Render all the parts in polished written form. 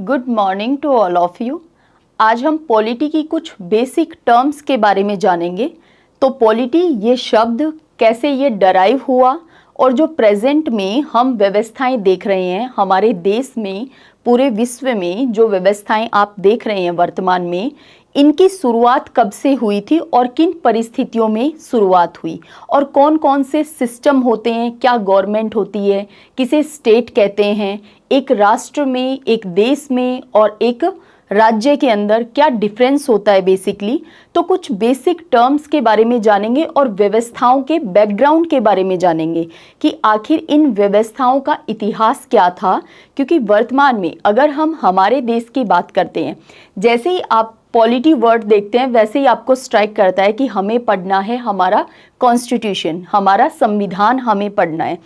Good morning to all of you. आज हम polity की कुछ बेसिक टर्म्स के बारे में जानेंगे। तो पॉलिटी ये शब्द कैसे ये डराइव हुआ और जो प्रेजेंट में हम व्यवस्थाएं देख रहे हैं हमारे देश में, पूरे विश्व में जो व्यवस्थाएं आप देख रहे हैं वर्तमान में, इनकी शुरुआत कब से हुई थी और किन परिस्थितियों में शुरुआत हुई और कौन कौन से सिस्टम होते हैं, क्या गवर्नमेंट होती है, किसे स्टेट कहते हैं, एक राष्ट्र में, एक देश में और एक राज्य के अंदर क्या डिफरेंस होता है बेसिकली। तो कुछ बेसिक टर्म्स के बारे में जानेंगे और व्यवस्थाओं के बैकग्राउंड के बारे में जानेंगे कि आखिर इन व्यवस्थाओं का इतिहास क्या था। क्योंकि वर्तमान में अगर हम हमारे देश की बात करते हैं, जैसे ही आप पॉलिटी वर्ड देखते हैं वैसे ही आपको स्ट्राइक करता है कि हमें पढ़ना है हमारा कॉन्स्टिट्यूशन, हमारा संविधान हमें पढ़ना है।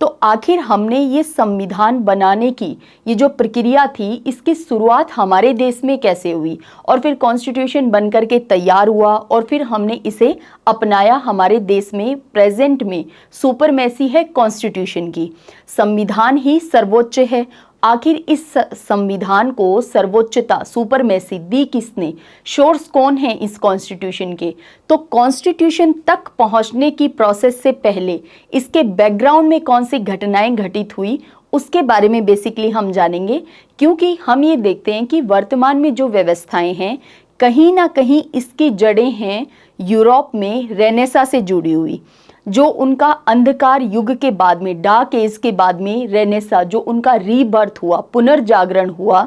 तो आखिर हमने ये संविधान बनाने की ये जो प्रक्रिया थी, इसकी शुरुआत हमारे देश में कैसे हुई और फिर कॉन्स्टिट्यूशन बन करके तैयार हुआ और फिर हमने इसे अपनाया हमारे देश में। प्रेजेंट में सुपरमेसी है कॉन्स्टिट्यूशन की, संविधान ही सर्वोच्च है। आखिर इस संविधान को सर्वोच्चता, सुपरमेसी दी किसने, सोर्स कौन है इस कॉन्स्टिट्यूशन के। तो कॉन्स्टिट्यूशन तक पहुंचने की प्रोसेस से पहले इसके बैकग्राउंड में कौन सी घटनाएं घटित हुई उसके बारे में बेसिकली हम जानेंगे। क्योंकि हम ये देखते हैं कि वर्तमान में जो व्यवस्थाएं हैं कहीं ना कहीं इसकी जड़ें हैं यूरोप में रेनेसा से जुड़ी हुई। जो उनका अंधकार युग के बाद में, डार्क एज के बाद में रेनेसा, जो उनका रीबर्थ हुआ, पुनर्जागरण हुआ,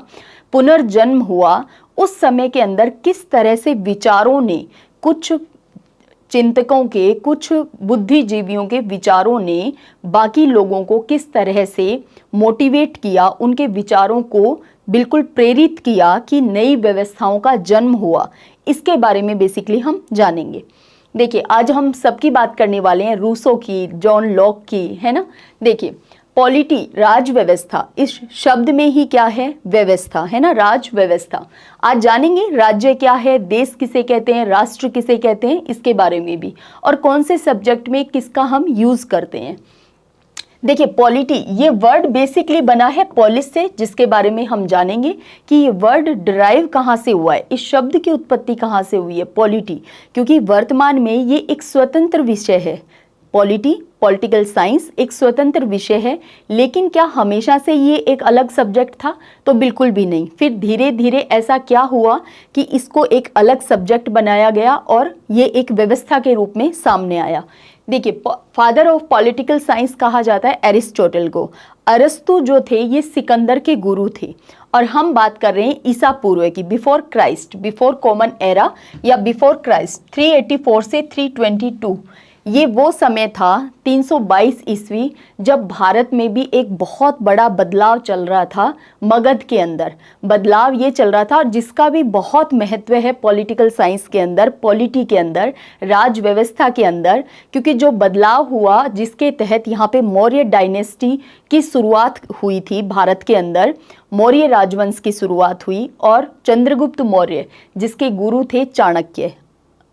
पुनर्जन्म हुआ, उस समय के अंदर किस तरह से विचारों ने, कुछ चिंतकों के, कुछ बुद्धिजीवियों के विचारों ने बाकी लोगों को किस तरह से मोटिवेट किया, उनके विचारों को बिल्कुल प्रेरित किया कि नई व्यवस्थाओं का जन्म हुआ, इसके बारे में बेसिकली हम जानेंगे। देखिए, आज हम सबकी बात करने वाले हैं रूसो की, जॉन लॉक की, है ना। देखिए, पॉलिटी, राज व्यवस्था, इस शब्द में ही क्या है, व्यवस्था, है ना, राज व्यवस्था। आज जानेंगे राज्य क्या है, देश किसे कहते हैं, राष्ट्र किसे कहते हैं, इसके बारे में भी, और कौन से सब्जेक्ट में किसका हम यूज करते हैं। देखिए, पॉलिटी ये वर्ड बेसिकली बना है पॉलिस से, जिसके बारे में हम जानेंगे कि ये वर्ड डिराइव कहाँ से हुआ है, इस शब्द की उत्पत्ति कहाँ से हुई है पॉलिटी। क्योंकि वर्तमान में ये एक स्वतंत्र विषय है, पॉलिटी, पॉलिटिकल साइंस एक स्वतंत्र विषय है। लेकिन क्या हमेशा से ये एक अलग सब्जेक्ट था? तो बिल्कुल भी नहीं। फिर धीरे धीरे ऐसा क्या हुआ कि इसको एक अलग सब्जेक्ट बनाया गया और ये एक व्यवस्था के रूप में सामने आया। देखिए, फादर ऑफ पॉलिटिकल साइंस कहा जाता है एरिस्टोटल को। अरस्तु जो थे ये सिकंदर के गुरु थे और हम बात कर रहे हैं ईसा पूर्व की, before Christ, before common era या बिफोर क्राइस्ट, 384 से 322। ये वो समय था 322 ईस्वी, जब भारत में भी एक बहुत बड़ा बदलाव चल रहा था। मगध के अंदर बदलाव ये चल रहा था और जिसका भी बहुत महत्व है पॉलिटिकल साइंस के अंदर, पॉलिटी के अंदर, राज व्यवस्था के अंदर। क्योंकि जो बदलाव हुआ जिसके तहत यहाँ पे मौर्य डायनेस्टी की शुरुआत हुई थी भारत के अंदर, मौर्य राजवंश की शुरुआत हुई और चंद्रगुप्त मौर्य जिसके गुरु थे चाणक्य,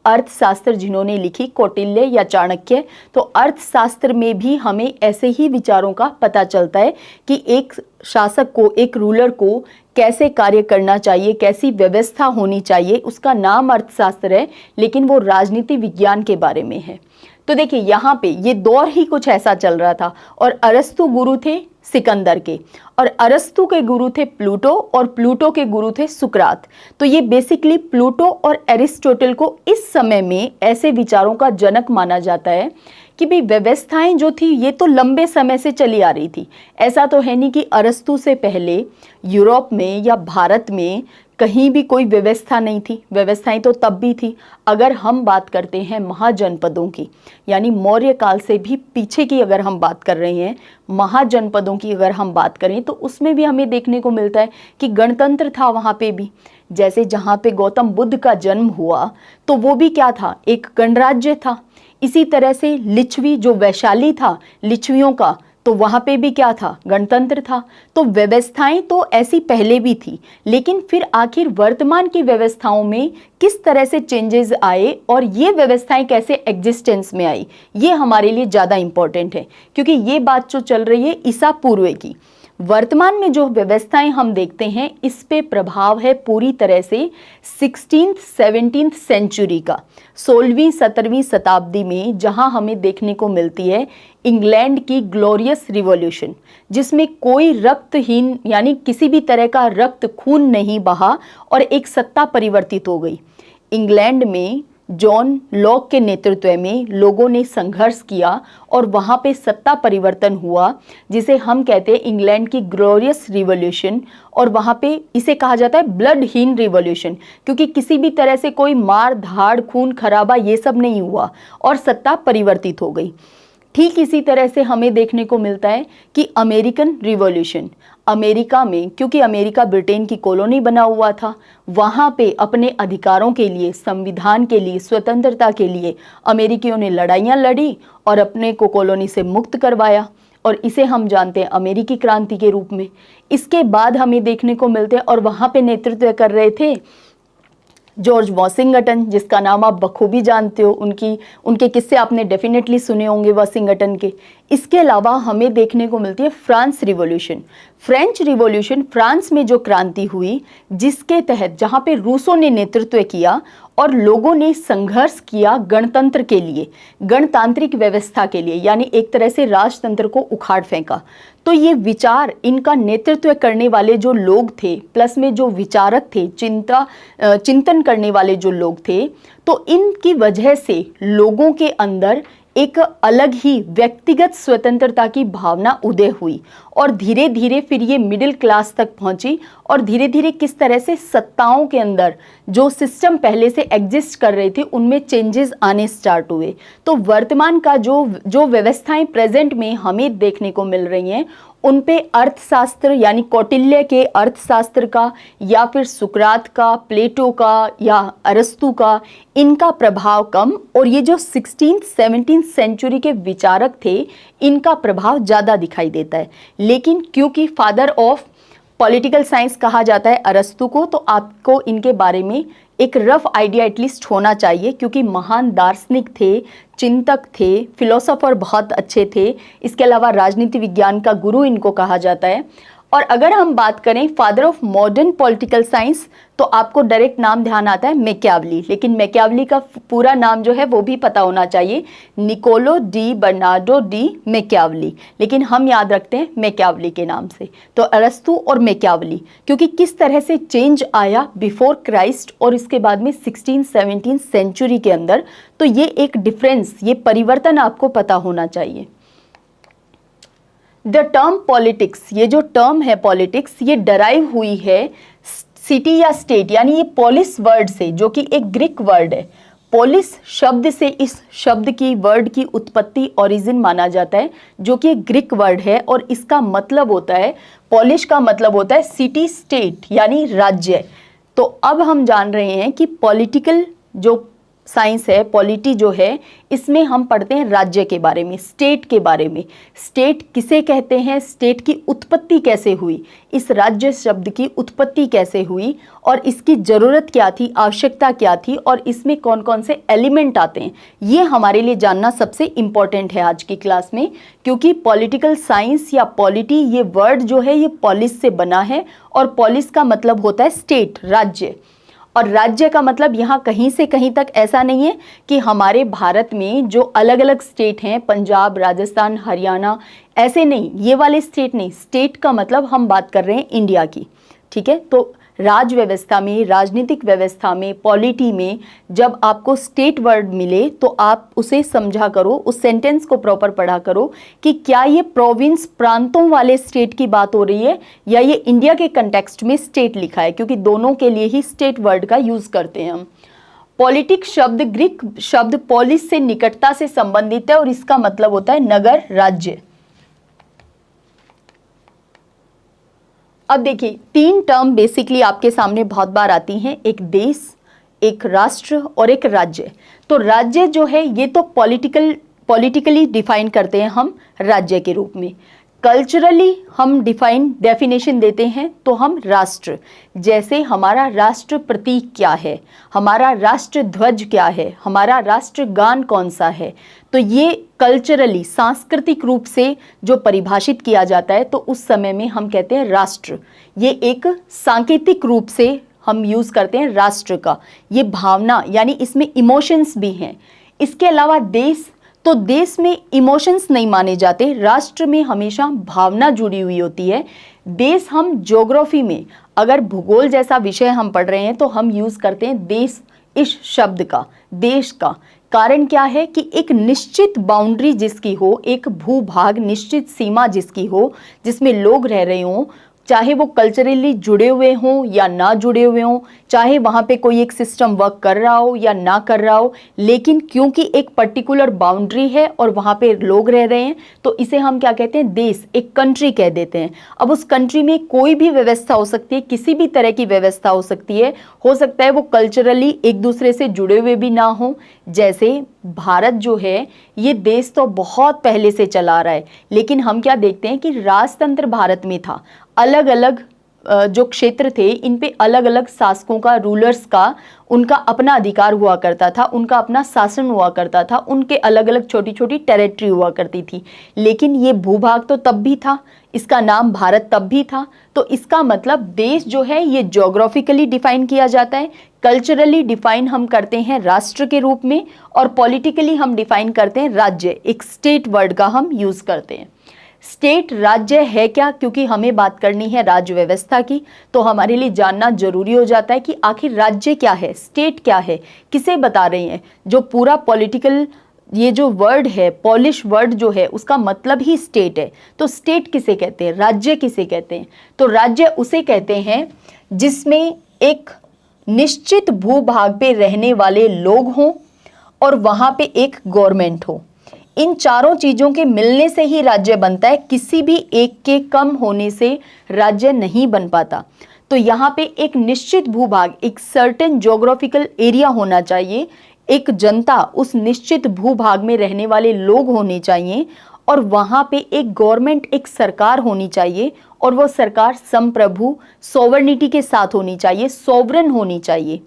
अर्थशास्त्र जिन्होंने लिखी, कौटिल्य या चाणक्य। तो अर्थशास्त्र में भी हमें ऐसे ही विचारों का पता चलता है कि एक शासक को, एक रूलर को कैसे कार्य करना चाहिए, कैसी व्यवस्था होनी चाहिए। उसका नाम अर्थशास्त्र है लेकिन वो राजनीति विज्ञान के बारे में है। तो देखिए, यहाँ पे ये दौर ही कुछ ऐसा चल रहा था और अरस्तु गुरु थे सिकंदर के और अरस्तु के गुरु थे प्लूटो और प्लूटो के गुरु थे सुकरात। तो ये बेसिकली प्लूटो और एरिस्टोटल को इस समय में ऐसे विचारों का जनक माना जाता है कि भाई व्यवस्थाएं जो थी ये तो लंबे समय से चली आ रही थी। ऐसा तो है नहीं कि अरस्तु से पहले यूरोप में या भारत में कहीं भी कोई व्यवस्था नहीं थी। व्यवस्थाएं तो तब भी थी। अगर हम बात करते हैं महाजनपदों की, यानी मौर्य काल से भी पीछे की अगर हम बात कर रहे हैं, महाजनपदों की अगर हम बात करें, तो उसमें भी हमें देखने को मिलता है कि गणतंत्र था वहाँ पे भी। जैसे जहाँ पे गौतम बुद्ध का जन्म हुआ तो वो भी क्या था, एक गणराज्य था। इसी तरह से लिच्छवी, जो वैशाली था लिच्छवियों का, तो वहाँ पे भी क्या था, गणतंत्र था। तो व्यवस्थाएं तो ऐसी पहले भी थी, लेकिन फिर आखिर वर्तमान की व्यवस्थाओं में किस तरह से चेंजेस आए और ये व्यवस्थाएं कैसे एग्जिस्टेंस में आई, ये हमारे लिए ज़्यादा इम्पोर्टेंट है। क्योंकि ये बात जो चल रही है ईसा पूर्व की, वर्तमान में जो व्यवस्थाएं हम देखते हैं इस पे प्रभाव है पूरी तरह से 16th-17th सेंचुरी का, 16वीं 17वीं शताब्दी में, जहां हमें देखने को मिलती है इंग्लैंड की ग्लोरियस रिवॉल्यूशन, जिसमें कोई रक्तहीन यानी किसी भी तरह का रक्त खून नहीं बहा और एक सत्ता परिवर्तित हो गई। इंग्लैंड में जॉन लॉक के नेतृत्व में लोगों ने संघर्ष किया और वहाँ पे सत्ता परिवर्तन हुआ, जिसे हम कहते हैं इंग्लैंड की ग्लोरियस रिवॉल्यूशन। और वहाँ पे इसे कहा जाता है ब्लडहीन रिवॉल्यूशन, क्योंकि किसी भी तरह से कोई मार धाड़ खून खराबा ये सब नहीं हुआ और सत्ता परिवर्तित हो गई। ठीक इसी तरह से हमें देखने को मिलता है कि अमेरिकन रिवॉल्यूशन, अमेरिका में, क्योंकि अमेरिका ब्रिटेन की कॉलोनी बना हुआ था, वहाँ पे अपने अधिकारों के लिए, संविधान के लिए, स्वतंत्रता के लिए अमेरिकियों ने लड़ाइयाँ लड़ी और अपने को कॉलोनी से मुक्त करवाया, और इसे हम जानते हैं अमेरिकी क्रांति के रूप में। इसके बाद हमें देखने को मिलते हैं, और वहाँ पे नेतृत्व कर रहे थे जॉर्ज वॉशिंगटन, जिसका नाम आप बखूबी जानते हो, उनके किस्से आपने डेफिनेटली सुने होंगे वॉशिंगटन के। इसके अलावा हमें देखने को मिलती है France revolution. French revolution, France में जो क्रांति हुई, जिसके तहत जहाँ पे रूसों ने नेतृत्व किया और लोगों ने संघर्ष किया गणतंत्र के लिए, गणतांत्रिक व्यवस्था के लिए, यानी एक तरह से राजतंत्र को उखाड़ फेंका। तो ये विचार, इनका नेतृत्व करने वाले जो लोग थे, प्लस में जो विचारक थे, चिंतन करने वाले जो लोग थे, तो इनकी वजह से लोगों के अंदर एक अलग ही व्यक्तिगत स्वतंत्रता की भावना उदय हुई, और धीरे धीरे फिर ये मिडिल क्लास तक पहुंची, और धीरे धीरे किस तरह से सत्ताओं के अंदर जो सिस्टम पहले से एग्जिस्ट कर रहे थे उनमें चेंजेस आने स्टार्ट हुए। तो वर्तमान का जो व्यवस्थाएं प्रेजेंट में हमें देखने को मिल रही हैं, उन पे अर्थशास्त्र यानी कौटिल्य के अर्थशास्त्र का, या फिर सुकरात का, प्लेटो का, या अरस्तु का, इनका प्रभाव कम, और ये जो 16th-17th सेंचुरी के विचारक थे इनका प्रभाव ज़्यादा दिखाई देता है। लेकिन क्योंकि फादर ऑफ पॉलिटिकल साइंस कहा जाता है अरस्तु को, तो आपको इनके बारे में एक रफ आइडिया एटलीस्ट होना चाहिए, क्योंकि महान दार्शनिक थे, चिंतक थे, फिलोसोफर बहुत अच्छे थे। इसके अलावा राजनीति विज्ञान का गुरु इनको कहा जाता है। और अगर हम बात करें father of modern political science, तो आपको डायरेक्ट नाम ध्यान आता है मैकियावेली, लेकिन मैकियावेली का पूरा नाम जो है वो भी पता होना चाहिए, Niccolo di Bernardo di Machiavelli, लेकिन हम याद रखते हैं मैकियावेली के नाम से। तो अरस्तु और मैकियावेली, क्योंकि किस तरह से चेंज आया बिफोर क्राइस्ट और इसके बाद में 16th-17th सेंचुरी के अंदर, तो ये एक डिफरेंस, ये परिवर्तन आपको पता होना चाहिए। द टर्म पॉलिटिक्स, ये जो टर्म है पॉलिटिक्स, ये डराइव हुई है सिटी या स्टेट, यानी ये पोलिस वर्ड से, जो कि एक ग्रीक वर्ड है। पोलिस शब्द से इस शब्द की, वर्ड की उत्पत्ति, ओरिजिन माना जाता है, जो कि एक ग्रीक वर्ड है, और इसका मतलब होता है, पोलिश का मतलब होता है सिटी स्टेट यानी राज्य। तो अब हम जान रहे हैं कि पॉलिटिकल जो साइंस है, पॉलिटी जो है, इसमें हम पढ़ते हैं राज्य के बारे में, स्टेट के बारे में। स्टेट किसे कहते हैं, स्टेट की उत्पत्ति कैसे हुई, इस राज्य शब्द की उत्पत्ति कैसे हुई, और इसकी ज़रूरत क्या थी, आवश्यकता क्या थी, और इसमें कौन कौन से एलिमेंट आते हैं, ये हमारे लिए जानना सबसे इम्पॉर्टेंट है आज की क्लास में। क्योंकि पॉलिटिकल साइंस या पॉलिटी, ये वर्ड जो है ये पॉलिस से बना है, और पॉलिस का मतलब होता है स्टेट, राज्य। और राज्य का मतलब यहाँ कहीं से कहीं तक ऐसा नहीं है कि हमारे भारत में जो अलग अलग स्टेट हैं, पंजाब, राजस्थान, हरियाणा, ऐसे नहीं, ये वाले स्टेट नहीं। स्टेट का मतलब हम बात कर रहे हैं इंडिया की, ठीक है। तो राज व्यवस्था में, राजनीतिक व्यवस्था में, पॉलिटी में जब आपको स्टेट वर्ड मिले तो आप उसे समझा करो, उस सेंटेंस को प्रॉपर पढ़ा करो कि क्या ये प्रोविंस, प्रांतों वाले स्टेट की बात हो रही है, या ये इंडिया के कंटेक्स्ट में स्टेट लिखा है, क्योंकि दोनों के लिए ही स्टेट वर्ड का यूज करते हैं हम। पॉलिटिक्स शब्द ग्रीक शब्द पोलिस से निकटता से संबंधित है, और इसका मतलब होता है नगर, राज्य। अब देखिए, तीन टर्म बेसिकली आपके सामने बहुत बार आती हैं, एक देश, एक राष्ट्र और एक राज्य। तो राज्य जो है ये तो पॉलिटिकली डिफाइन करते हैं हम राज्य के रूप में। कल्चरली हम डेफिनेशन देते हैं तो हम राष्ट्र, जैसे हमारा राष्ट्र प्रतीक क्या है, हमारा राष्ट्र ध्वज क्या है, हमारा राष्ट्र गान कौन सा है, तो ये कल्चरली सांस्कृतिक रूप से जो परिभाषित किया जाता है तो उस समय में हम कहते हैं राष्ट्र। ये एक सांकेतिक रूप से हम यूज करते हैं राष्ट्र का। ये भावना यानी इसमें इमोशंस भी हैं। इसके अलावा देश, तो देश में इमोशंस नहीं माने जाते, राष्ट्र में हमेशा भावना जुड़ी हुई होती है। देश हम ज्योग्राफी में अगर भूगोल जैसा विषय हम पढ़ रहे हैं तो हम यूज करते हैं देश इस शब्द का, देश का। कारण क्या है कि एक निश्चित बाउंड्री जिसकी हो, एक भूभाग निश्चित सीमा जिसकी हो, जिसमें लोग रह रहे हों, चाहे वो कल्चरली जुड़े हुए हों या ना जुड़े हुए हों, चाहे वहाँ पे कोई एक सिस्टम वर्क कर रहा हो या ना कर रहा हो, लेकिन क्योंकि एक पर्टिकुलर बाउंड्री है और वहाँ पे लोग रह रहे हैं तो इसे हम क्या कहते हैं, देश, एक कंट्री कह देते हैं। अब उस कंट्री में कोई भी व्यवस्था हो सकती है, किसी भी तरह की व्यवस्था हो सकती है, हो सकता है वो कल्चरली एक दूसरे से जुड़े हुए भी ना हो। जैसे भारत जो है ये देश तो बहुत पहले से चला रहा है, लेकिन हम क्या देखते हैं कि राजतंत्र भारत में था। अलग अलग जो क्षेत्र थे इन पे अलग अलग शासकों का, रूलर्स का उनका अपना अधिकार हुआ करता था, उनका अपना शासन हुआ करता था, उनके अलग अलग छोटी छोटी टेरिटरी हुआ करती थी। लेकिन ये भूभाग तो तब भी था, इसका नाम भारत तब भी था। तो इसका मतलब देश जो है ये ज्योग्राफिकली डिफाइन किया जाता है, कल्चरली डिफाइन हम करते हैं राष्ट्र के रूप में, और पॉलिटिकली हम डिफाइन करते हैं राज्य, एक स्टेट वर्ड का हम यूज करते हैं। स्टेट राज्य है क्या, क्योंकि हमें बात करनी है राज्य व्यवस्था की, तो हमारे लिए जानना जरूरी हो जाता है कि आखिर राज्य क्या है, स्टेट क्या है, किसे बता रहे हैं। जो पूरा पॉलिटिकल ये जो वर्ड है, पॉलिश वर्ड जो है, उसका मतलब ही स्टेट है। तो स्टेट किसे कहते हैं, राज्य किसे कहते हैं? तो राज्य उसे कहते हैं जिसमें एक निश्चित भूभाग पे रहने वाले लोग हों और वहां पे एक गवर्नमेंट हो। इन चारों चीजों के मिलने से ही राज्य बनता है, किसी भी एक के कम होने से राज्य नहीं बन पाता। तो यहाँ पे एक निश्चित भूभाग, एक सर्टेन ज्योग्राफिकल एरिया होना चाहिए, एक जनता, उस निश्चित भूभाग में रहने वाले लोग होने चाहिए, और वहाँ पे एक गवर्नमेंट, एक सरकार होनी चाहिए, और वो सरकार संप्रभु, सोवरेनिटी के साथ होनी चाहिए, सोवरन होनी चाहिए।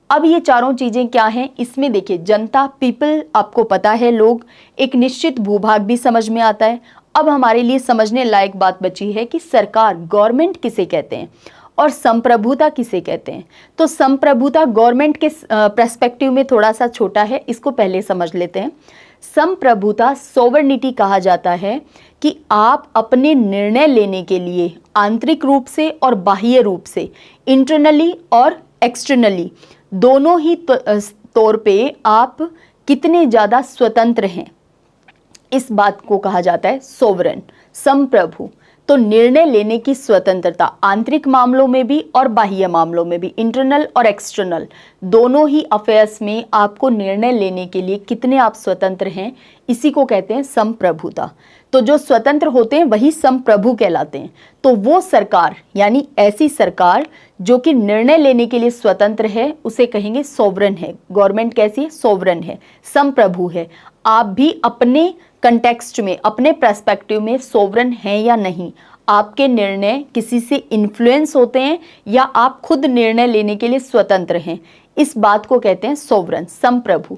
अब ये चारों चीजें क्या हैं, इसमें देखिए जनता, पीपल आपको पता है, लोग, एक निश्चित भूभाग भी समझ में आता है। अब हमारे लिए समझने लायक बात बची है कि सरकार, गवर्नमेंट किसे कहते हैं और संप्रभुता किसे कहते हैं। तो संप्रभुता गवर्नमेंट के पर्सपेक्टिव में थोड़ा सा छोटा है, इसको पहले समझ लेते हैं। संप्रभुता, सोवरेनिटी कहा जाता है कि आप अपने निर्णय लेने के लिए आंतरिक रूप से और बाह्य रूप से, इंटरनली और एक्सटर्नली, दोनों ही तौर पे आप कितने ज़्यादा स्वतंत्र हैं, इस बात को कहा जाता है सोवरन, संप्रभु। तो निर्णय लेने की स्वतंत्रता आंतरिक मामलों में भी और बाह्य मामलों में भी, इंटरनल और एक्सटर्नल दोनों ही अफेयर्स में आपको निर्णय लेने के लिए कितने आप स्वतंत्र हैं, इसी को कहते हैं संप्रभुता। तो जो स्वतंत्र होते हैं वही संप्रभु कहलाते हैं। तो वो सरकार, यानी ऐसी सरकार जो कि निर्णय लेने के लिए स्वतंत्र है, उसे कहेंगे सोवरन है। गवर्नमेंट कैसी है, सोवरन है, संप्रभु है। आप भी अपने कंटेक्स्ट में, अपने पर्सपेक्टिव में सोवरन हैं या नहीं, आपके निर्णय किसी से इन्फ्लुएंस होते हैं या आप खुद निर्णय लेने के लिए स्वतंत्र हैं, इस बात को कहते हैं सोवरन, संप्रभु।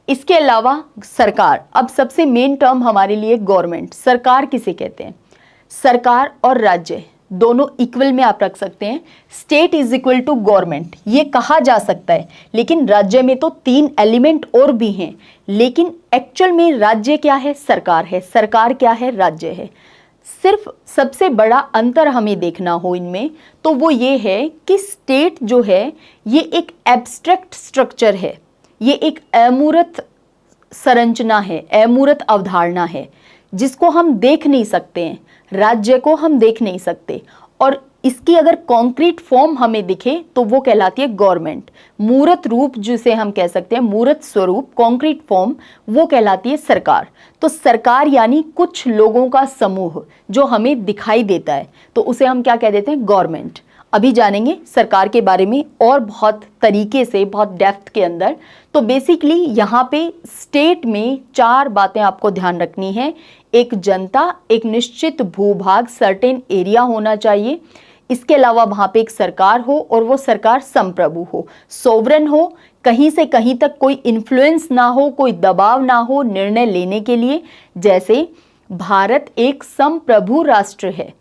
इसके अलावा सरकार, अब सबसे मेन टर्म हमारे लिए गवर्नमेंट। सरकार किसे कहते हैं? सरकार और राज्य दोनों इक्वल में आप रख सकते हैं। State is equal to government, ये कहा जा सकता है, लेकिन राज्य में तो 3 एलिमेंट और भी हैं। लेकिन एक्चुअल में राज्य क्या है, सरकार है, सरकार क्या है, राज्य है। सिर्फ सबसे बड़ा अंतर हमें देखना हो इनमें तो वो ये है कि स्टेट जो है ये एक एब्स्ट्रैक्ट स्ट्रक्चर है, ये एक अमूर्त संरचना है, अमूर्त अवधारणा है जिसको हम देख नहीं सकते हैं। राज्य को हम देख नहीं सकते, और इसकी अगर कॉन्क्रीट फॉर्म हमें दिखे तो वो कहलाती है गवर्नमेंट। मूर्त रूप जिसे हम कह सकते हैं, मूर्त स्वरूप, कॉन्क्रीट फॉर्म, वो कहलाती है सरकार। तो सरकार यानी कुछ लोगों का समूह जो हमें दिखाई देता है, तो उसे हम क्या कह देते हैं, गवर्नमेंट। अभी जानेंगे सरकार के बारे में और बहुत तरीके से, बहुत डेप्थ के अंदर। तो बेसिकली यहाँ पे स्टेट में 4 बातें आपको ध्यान रखनी है। एक जनता, एक निश्चित भूभाग, सर्टेन एरिया होना चाहिए। इसके अलावा वहाँ पे एक सरकार हो और वो सरकार संप्रभु हो, सोवरन हो, कहीं से कहीं तक कोई इन्फ्लुएंस ना हो, कोई दबाव ना हो निर्णय लेने के लिए। जैसे भारत एक संप्रभु राष्ट्र है।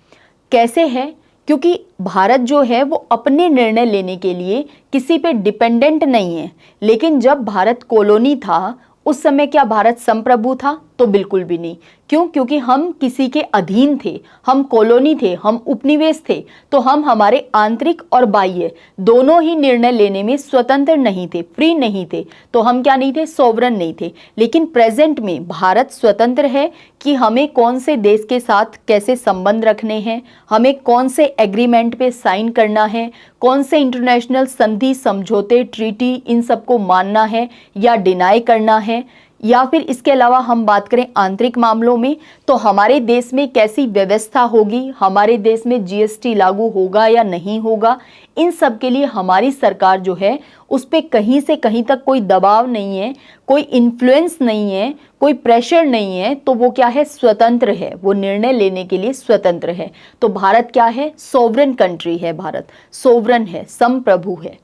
कैसे है? क्योंकि भारत जो है वो अपने निर्णय लेने के लिए किसी पे डिपेंडेंट नहीं है। लेकिन जब भारत कॉलोनी था उस समय क्या भारत संप्रभु था? तो बिल्कुल भी नहीं। क्यों? क्योंकि हम किसी के अधीन थे, हम कॉलोनी थे, हम उपनिवेश थे। तो हम हमारे आंतरिक और बाह्य दोनों ही निर्णय लेने में स्वतंत्र नहीं थे, फ्री नहीं थे। तो हम क्या नहीं थे? सोवरन नहीं थे। लेकिन प्रेजेंट में भारत स्वतंत्र है कि हमें कौन से देश के साथ कैसे संबंध रखने हैं, हमें कौन से एग्रीमेंट पे साइन करना है, कौन से इंटरनेशनल संधि, समझौते, ट्रीटी, इन सबको मानना है या डिनाई करना है। या फिर इसके अलावा हम बात करें आंतरिक मामलों में, तो हमारे देश में कैसी व्यवस्था होगी, हमारे देश में जीएसटी लागू होगा या नहीं होगा, इन सब के लिए हमारी सरकार जो है उस पर कहीं से कहीं तक कोई दबाव नहीं है, कोई इन्फ्लुएंस नहीं है, कोई प्रेशर नहीं है। तो वो क्या है? स्वतंत्र है, वो निर्णय लेने के लिए स्वतंत्र है। तो भारत क्या है? सोवरन कंट्री है, भारत सोवरन है, संप्रभु है।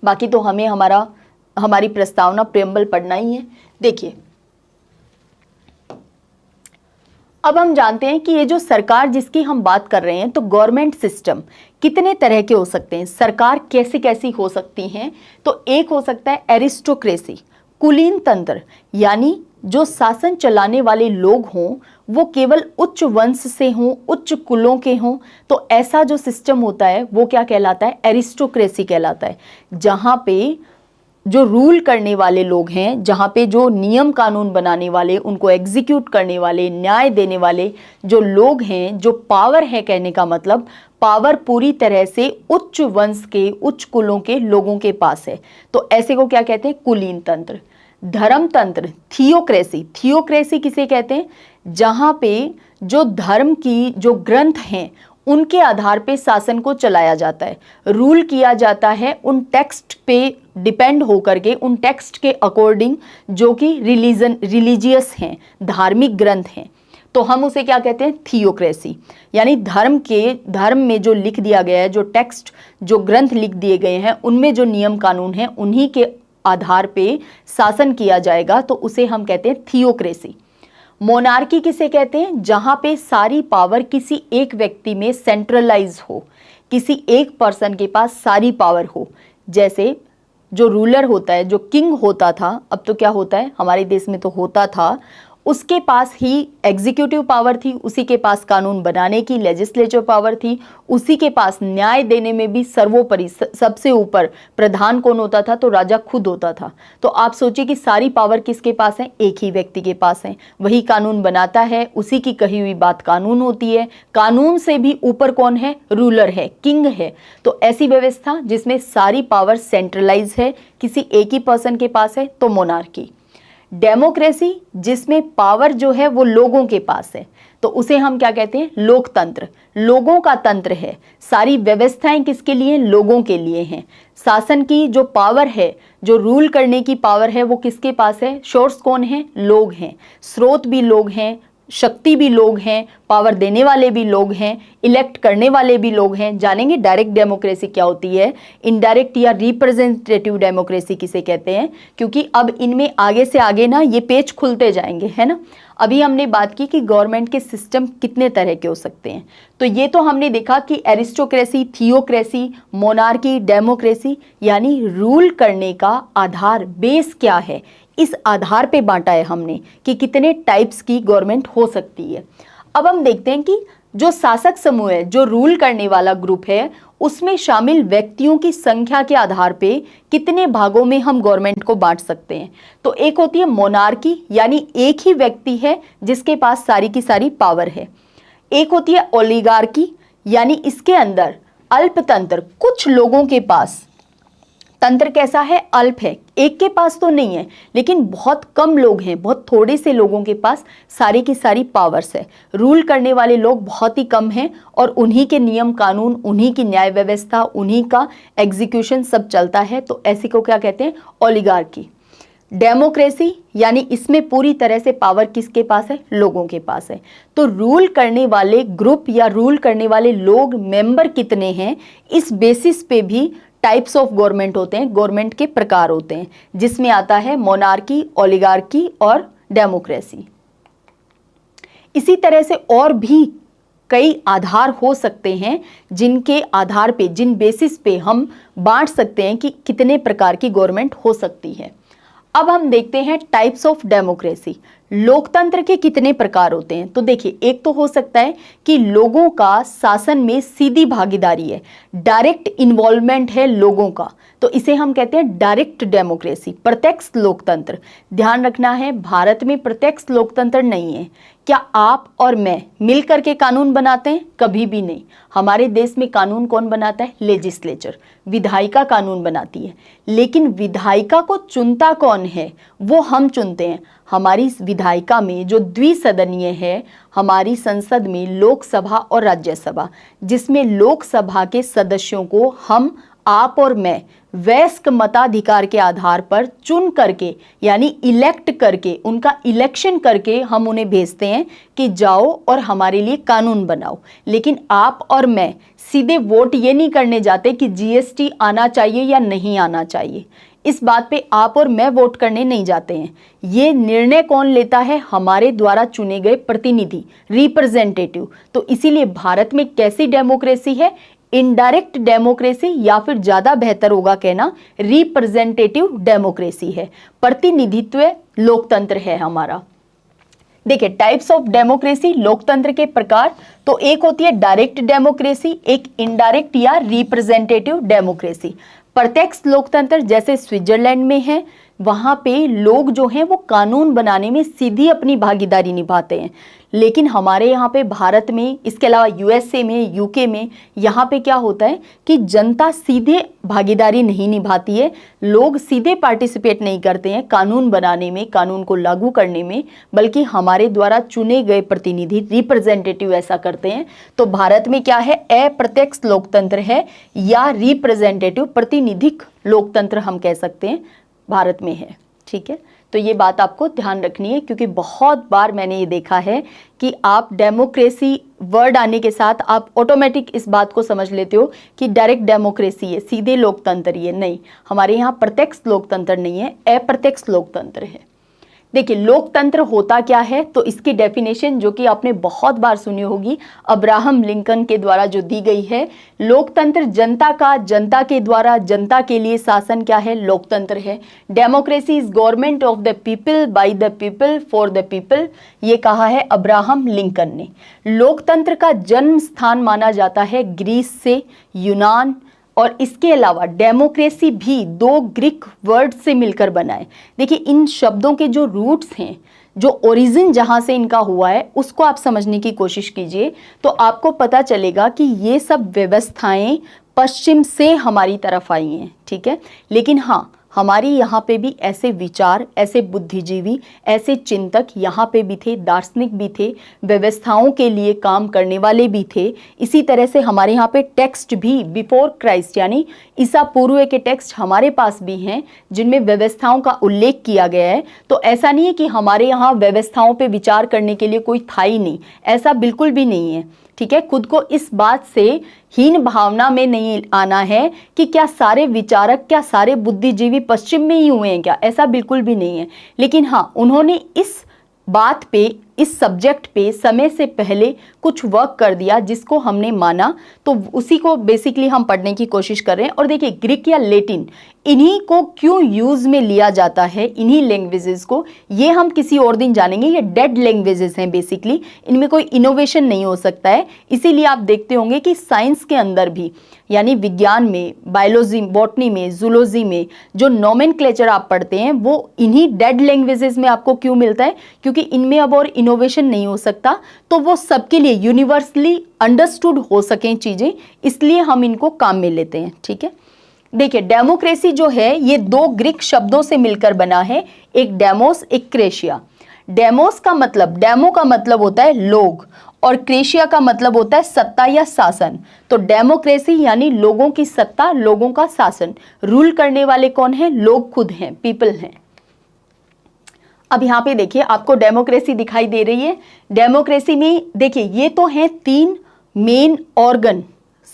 बाकी तो हमें हमारी प्रस्तावना प्रेम्बल पढ़ना ही है। देखिए, अब हम जानते हैं कि ये जो सरकार जिसकी हम बात कर रहे हैं, तो गवर्नमेंट सिस्टम कितने तरह के हो सकते हैं, सरकार कैसी कैसी हो सकती हैं। तो एक हो सकता है एरिस्टोक्रेसी, कुलीन तंत्र, यानी जो शासन चलाने वाले लोग हों वो केवल उच्च वंश से हों, उच्च कुलों के हों। तो ऐसा जो सिस्टम होता है वो क्या कहलाता है? एरिस्टोक्रेसी कहलाता है। जहाँ पे जो रूल करने वाले लोग हैं, जहाँ पे जो नियम कानून बनाने वाले, उनको एग्जीक्यूट करने वाले, न्याय देने वाले जो लोग हैं, जो पावर है, कहने का मतलब पावर पूरी तरह से उच्च वंश के, उच्च कुलों के लोगों के पास है। तो ऐसे को क्या कहते हैं? कुलीन तंत्र। धर्म तंत्र, थियोक्रेसी। थियोक्रेसी किसे कहते हैं? जहाँ पे जो धर्म की जो ग्रंथ हैं उनके आधार पे शासन को चलाया जाता है, रूल किया जाता है उन टेक्स्ट पे डिपेंड होकर के, उन टेक्स्ट के अकॉर्डिंग जो कि रिलीजियस हैं, धार्मिक ग्रंथ हैं। तो हम उसे क्या कहते हैं? थियोक्रेसी। यानी धर्म में जो लिख दिया गया है, जो टेक्स्ट, जो ग्रंथ लिख दिए गए हैं, उनमें जो नियम कानून हैं उन्हीं के आधार पे शासन किया जाएगा। तो उसे हम कहते हैं थियोक्रेसी। मोनार्की किसे कहते हैं? जहां पे सारी पावर किसी एक व्यक्ति में सेंट्रलाइज हो, किसी एक पर्सन के पास सारी पावर हो। जैसे जो रूलर होता है, जो किंग होता था, अब तो क्या होता है, हमारे देश में तो होता था, उसके पास ही एग्जीक्यूटिव पावर थी, उसी के पास कानून बनाने की लेजिस्लेटिव पावर थी, उसी के पास न्याय देने में भी सर्वोपरि सबसे ऊपर प्रधान कौन होता था? तो राजा खुद होता था। तो आप सोचिए कि सारी पावर किसके पास है? एक ही व्यक्ति के पास है। वही कानून बनाता है, उसी की कही हुई बात कानून होती है। कानून से भी ऊपर कौन है? रूलर है, किंग है। तो ऐसी व्यवस्था जिसमें सारी पावर सेंट्रलाइज है, किसी एक ही पर्सन के पास है, तो मोनार्की। डेमोक्रेसी, जिसमें पावर जो है वो लोगों के पास है, तो उसे हम क्या कहते हैं? लोकतंत्र। लोगों का तंत्र है, सारी व्यवस्थाएं किसके लिए? लोगों के लिए हैं। शासन की जो पावर है, जो रूल करने की पावर है, वो किसके पास है? सोर्स कौन है? लोग हैं। स्रोत भी लोग हैं, शक्ति भी लोग हैं, पावर देने वाले भी लोग हैं, इलेक्ट करने वाले भी लोग हैं। जानेंगे डायरेक्ट डेमोक्रेसी क्या होती है, इनडायरेक्ट या रिप्रेजेंटेटिव डेमोक्रेसी किसे कहते हैं, क्योंकि अब इनमें आगे से आगे ना ये पेज खुलते जाएंगे, है ना। अभी हमने बात की कि गवर्नमेंट के सिस्टम कितने तरह के हो सकते हैं। तो ये तो हमने देखा कि एरिस्टोक्रेसी, थियोक्रेसी, मोनार्की, डेमोक्रेसी, यानी रूल करने का आधार, बेस क्या है, इस आधार पे बांटा है हमने कि कितने टाइप्स की गवर्नमेंट हो सकती है। अब हम देखते हैं कि जो शासक समूह है, जो रूल करने वाला ग्रुप है, उसमें शामिल व्यक्तियों की संख्या के आधार पे कितने भागों में हम गवर्नमेंट को बांट सकते हैं। तो एक होती है मोनार्की, यानी एक ही व्यक्ति है जिसके पास सारी की सारी पावर है। एक होती है ओलिगार्की, यानी इसके अंदर अल्पतंत्र, कुछ लोगों के पास तंत्र कैसा है? अल्प है, एक के पास तो नहीं है, लेकिन बहुत कम लोग हैं, बहुत थोड़े से लोगों के पास सारी की सारी पावर्स है। रूल करने वाले लोग बहुत ही कम हैं और उन्हीं के नियम कानून, उन्हीं की न्याय व्यवस्था, उन्हीं का एग्जीक्यूशन सब चलता है। तो ऐसे को क्या कहते हैं? ओलिगार्की। डेमोक्रेसी, यानी इसमें पूरी तरह से पावर किसके पास है? लोगों के पास है। तो रूल करने वाले ग्रुप या रूल करने वाले लोग, मेंबर कितने हैं, इस बेसिस पे भी टाइप्स ऑफ गवर्नमेंट होते हैं, गवर्नमेंट के प्रकार होते हैं, जिसमें आता है मोनार्की, ओलिगार्की और डेमोक्रेसी। इसी तरह से और भी कई आधार हो सकते हैं जिनके आधार पे, जिन बेसिस पे हम बांट सकते हैं कि कितने प्रकार की गवर्नमेंट हो सकती है। अब हम देखते हैं टाइप्स ऑफ डेमोक्रेसी, लोकतंत्र के कितने प्रकार होते हैं। तो देखिए, एक तो हो सकता है कि लोगों का शासन में सीधी भागीदारी है, डायरेक्ट इन्वॉल्वमेंट है लोगों का, तो इसे हम कहते हैं डायरेक्ट डेमोक्रेसी, प्रत्यक्ष लोकतंत्र। ध्यान रखना है, भारत में प्रत्यक्ष लोकतंत्र नहीं है। क्या आप और मैं मिलकर के कानून बनाते हैं? कभी भी नहीं। हमारे देश में कानून कौन बनाता है? लेजिस्लेचर, विधायिका कानून बनाती है। लेकिन विधायिका को चुनता कौन है? वो हम चुनते हैं। हमारी विधायिका में जो द्विसदनीय है, हमारी संसद में लोकसभा और राज्यसभा, जिसमें लोकसभा के सदस्यों को हम, आप और मैं वयस्क मताधिकार के आधार पर चुन करके, यानी इलेक्ट करके, उनका इलेक्शन करके हम उन्हें भेजते हैं कि जाओ और हमारे लिए कानून बनाओ। लेकिन आप और मैं सीधे वोट ये नहीं करने जाते कि जीएसटी आना चाहिए या नहीं आना चाहिए। इस बात पे आप और मैं वोट करने नहीं जाते हैं। ये निर्णय कौन लेता है? हमारे द्वारा चुने गए प्रतिनिधि, रिप्रेजेंटेटिव। तो इसीलिए भारत में कैसी डेमोक्रेसी है? इनडायरेक्ट डेमोक्रेसी, या फिर ज्यादा बेहतर होगा कहना रिप्रेजेंटेटिव डेमोक्रेसी है, प्रतिनिधित्व लोकतंत्र है हमारा। देखिए, टाइप्स ऑफ डेमोक्रेसी, लोकतंत्र के प्रकार, तो एक होती है डायरेक्ट डेमोक्रेसी, एक इनडायरेक्ट या रिप्रेजेंटेटिव डेमोक्रेसी। प्रत्यक्ष लोकतंत्र जैसे स्विट्जरलैंड में है, वहां पे लोग जो हैं वो कानून बनाने में सीधी अपनी भागीदारी निभाते हैं। लेकिन हमारे यहाँ पे भारत में, इसके अलावा यूएसए में, यूके में, यहाँ पे क्या होता है कि जनता सीधे भागीदारी नहीं निभाती है, लोग सीधे पार्टिसिपेट नहीं करते हैं कानून बनाने में, कानून को लागू करने में, बल्कि हमारे द्वारा चुने गए प्रतिनिधि, रिप्रेजेंटेटिव ऐसा करते हैं। तो भारत में क्या है? अप्रत्यक्ष लोकतंत्र है, या रिप्रेजेंटेटिव प्रतिनिधिक लोकतंत्र हम कह सकते हैं, भारत में है। ठीक है, तो ये बात आपको ध्यान रखनी है, क्योंकि बहुत बार मैंने ये देखा है कि आप डेमोक्रेसी वर्ड आने के साथ आप ऑटोमेटिक इस बात को समझ लेते हो कि डायरेक्ट डेमोक्रेसी है, सीधे लोकतंत्र ये नहीं। हमारे यहाँ प्रत्यक्ष लोकतंत्र नहीं है, अप्रत्यक्ष लोकतंत्र है। देखिए, लोकतंत्र होता क्या है, तो इसकी डेफिनेशन जो कि आपने बहुत बार सुनी होगी, अब्राहम लिंकन के द्वारा जो दी गई है, लोकतंत्र जनता का, जनता के द्वारा, जनता के लिए शासन क्या है? लोकतंत्र है। Democracy is government of the people, by the people, for the people, ये कहा है अब्राहम लिंकन ने। लोकतंत्र का जन्म स्थान माना जाता है ग्रीस से, यूनान, और इसके अलावा डेमोक्रेसी भी दो ग्रीक वर्ड से मिलकर बना है। देखिए, इन शब्दों के जो रूट्स हैं, जो ओरिजिन जहां से इनका हुआ है, उसको आप समझने की कोशिश कीजिए, तो आपको पता चलेगा कि ये सब व्यवस्थाएं पश्चिम से हमारी तरफ आई हैं। ठीक है, लेकिन हाँ, हमारी यहाँ पे भी ऐसे विचार, ऐसे बुद्धिजीवी, ऐसे चिंतक यहाँ पे भी थे, दार्शनिक भी थे, व्यवस्थाओं के लिए काम करने वाले भी थे। इसी तरह से हमारे यहाँ पे टेक्स्ट भी बिफोर क्राइस्ट, यानी ईसा पूर्व के टेक्स्ट हमारे पास भी हैं, जिनमें व्यवस्थाओं का उल्लेख किया गया है। तो ऐसा नहीं है कि हमारे यहाँ व्यवस्थाओं पे विचार करने के लिए कोई था ही नहीं, ऐसा बिल्कुल भी नहीं है। ठीक है, खुद को इस बात से हीन भावना में नहीं आना है कि क्या सारे विचारक, क्या सारे बुद्धिजीवी पश्चिम में ही हुए हैं क्या, ऐसा बिल्कुल भी नहीं है। लेकिन हाँ, उन्होंने इस बात पे, इस सब्जेक्ट पे समय से पहले कुछ वर्क कर दिया, जिसको हमने माना, तो उसी को बेसिकली हम पढ़ने की कोशिश कर रहे हैं। और देखिए, ग्रीक या लैटिन, इन्हीं को क्यों यूज में लिया जाता है, इन्हीं लैंग्वेजेस को, ये हम किसी और दिन जानेंगे। ये डेड लैंग्वेजेस हैं बेसिकली, इनमें कोई इनोवेशन नहीं हो सकता है। इसीलिए आप देखते होंगे कि साइंस के अंदर भी, यानी विज्ञान में, बायोलॉजी, बॉटनी में, जूलॉजी में जो नोमेनक्लेचर आप पढ़ते हैं, वो इन्हीं डेड लैंग्वेजेस में आपको क्यों मिलता है? क्योंकि इनमें अब और इनोवेशन नहीं हो सकता, तो वो सबके लिए यूनिवर्सली अंडरस्टूड हो सकें चीजें, इसलिए हम इनको काम में लेते हैं। ठीक है, देखिए, डेमोक्रेसी जो है ये दो ग्रीक शब्दों से मिलकर बना है, एक डेमोस, एक क्रेशिया। डेमोस का मतलब, डेमो का मतलब होता है लोग, और क्रेशिया का मतलब होता है सत्ता या शासन। तो डेमोक्रेसी यानी लोगों की सत्ता, लोगों का शासन। रूल करने वाले कौन है? लोग खुद हैं, पीपल हैं। अब यहाँ पे देखिए, आपको डेमोक्रेसी दिखाई दे रही है। डेमोक्रेसी में देखिए, ये तो हैं तीन मेन ऑर्गन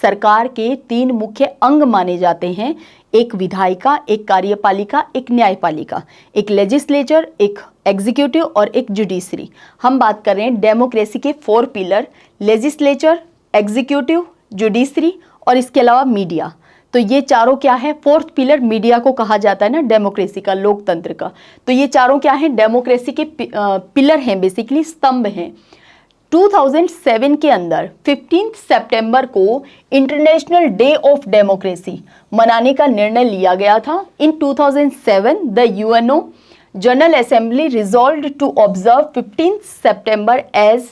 सरकार के 3 मुख्य अंग माने जाते हैं, एक विधायिका, एक कार्यपालिका, एक न्यायपालिका, एक लेजिस्लेचर, एक एग्जीक्यूटिव और एक जुडिशरी। हम बात कर रहे हैं डेमोक्रेसी के 4 पिलर, लेजिस्लेचर, एग्जीक्यूटिव, जुडिशरी और इसके अलावा मीडिया। तो ये चारों क्या है? 4th पिलर मीडिया को कहा जाता है ना डेमोक्रेसी का, लोकतंत्र का। तो ये चारों क्या है? डेमोक्रेसी के पिलर हैं, बेसिकली स्तंभ हैं। 2007 के अंदर 15 सितंबर को इंटरनेशनल डे ऑफ डेमोक्रेसी मनाने का निर्णय लिया गया था। In 2007 the UNO general assembly resolved to observe 15 सितंबर as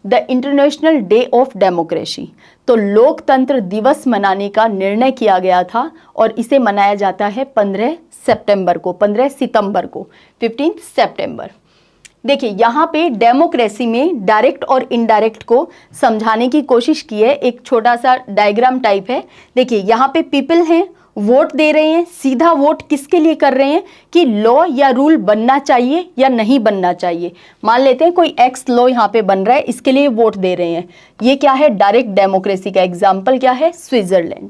the international day of democracy. तो लोकतंत्र दिवस मनाने का निर्णय किया गया था और इसे मनाया जाता है 15 सितंबर को, 15 सितंबर को, 15 सितंबर। देखिए यहाँ पे डेमोक्रेसी में डायरेक्ट और इनडायरेक्ट को समझाने की कोशिश की है। एक छोटा सा डायग्राम टाइप है। देखिए यहाँ पे पीपल हैं, वोट दे रहे हैं। सीधा वोट किसके लिए कर रहे हैं कि लॉ या रूल बनना चाहिए या नहीं बनना चाहिए। मान लेते हैं कोई एक्स लॉ यहाँ पे बन रहा है, इसके लिए वोट दे रहे हैं। ये क्या है? डायरेक्ट डेमोक्रेसी का एग्जाम्पल क्या है? स्विट्जरलैंड।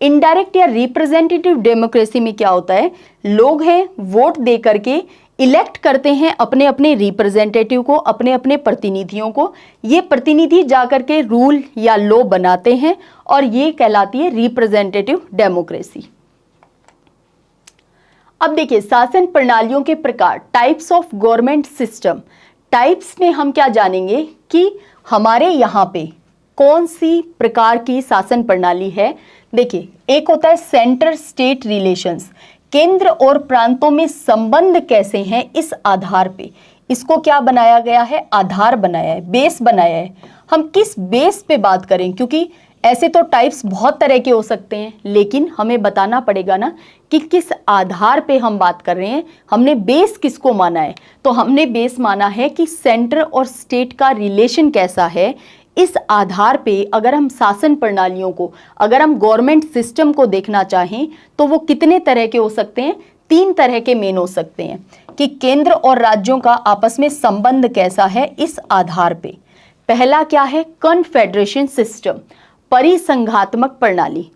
इनडायरेक्ट या रिप्रेजेंटेटिव डेमोक्रेसी में क्या होता है? लोग हैं, वोट दे करके इलेक्ट करते हैं अपने अपने रिप्रेजेंटेटिव को, अपने अपने प्रतिनिधियों को। ये प्रतिनिधि जाकर के रूल या लॉ बनाते हैं और ये कहलाती है रिप्रेजेंटेटिव डेमोक्रेसी। अब देखिए शासन प्रणालियों के प्रकार, types of government system. Types में हम क्या जानेंगे कि हमारे यहाँ पे कौन सी प्रकार की शासन प्रणाली है। देखिए एक होता है सेंटर स्टेट रिलेशंस, केंद्र और प्रांतों में संबंध कैसे हैं, इस आधार पे इसको क्या बनाया गया है? आधार बनाया है, बेस बनाया है। हम किस बेस पे बात करें, क्योंकि ऐसे तो टाइप्स बहुत तरह के हो सकते हैं, लेकिन हमें बताना पड़ेगा ना कि किस आधार पे हम बात कर रहे हैं। हमने बेस किसको माना है? तो हमने बेस माना है कि सेंटर और स्टेट का रिलेशन कैसा है। इस आधार पे अगर हम शासन प्रणालियों को, अगर हम गवर्नमेंट सिस्टम को देखना चाहें तो वो कितने तरह के हो सकते हैं? 3 तरह के मेन हो सकते हैं कि केंद्र और राज्यों का आपस में संबंध कैसा है इस आधार पे। पहला क्या है? कन्फेडरेशन सिस्टम, परिसंघात्मक प्रणाली।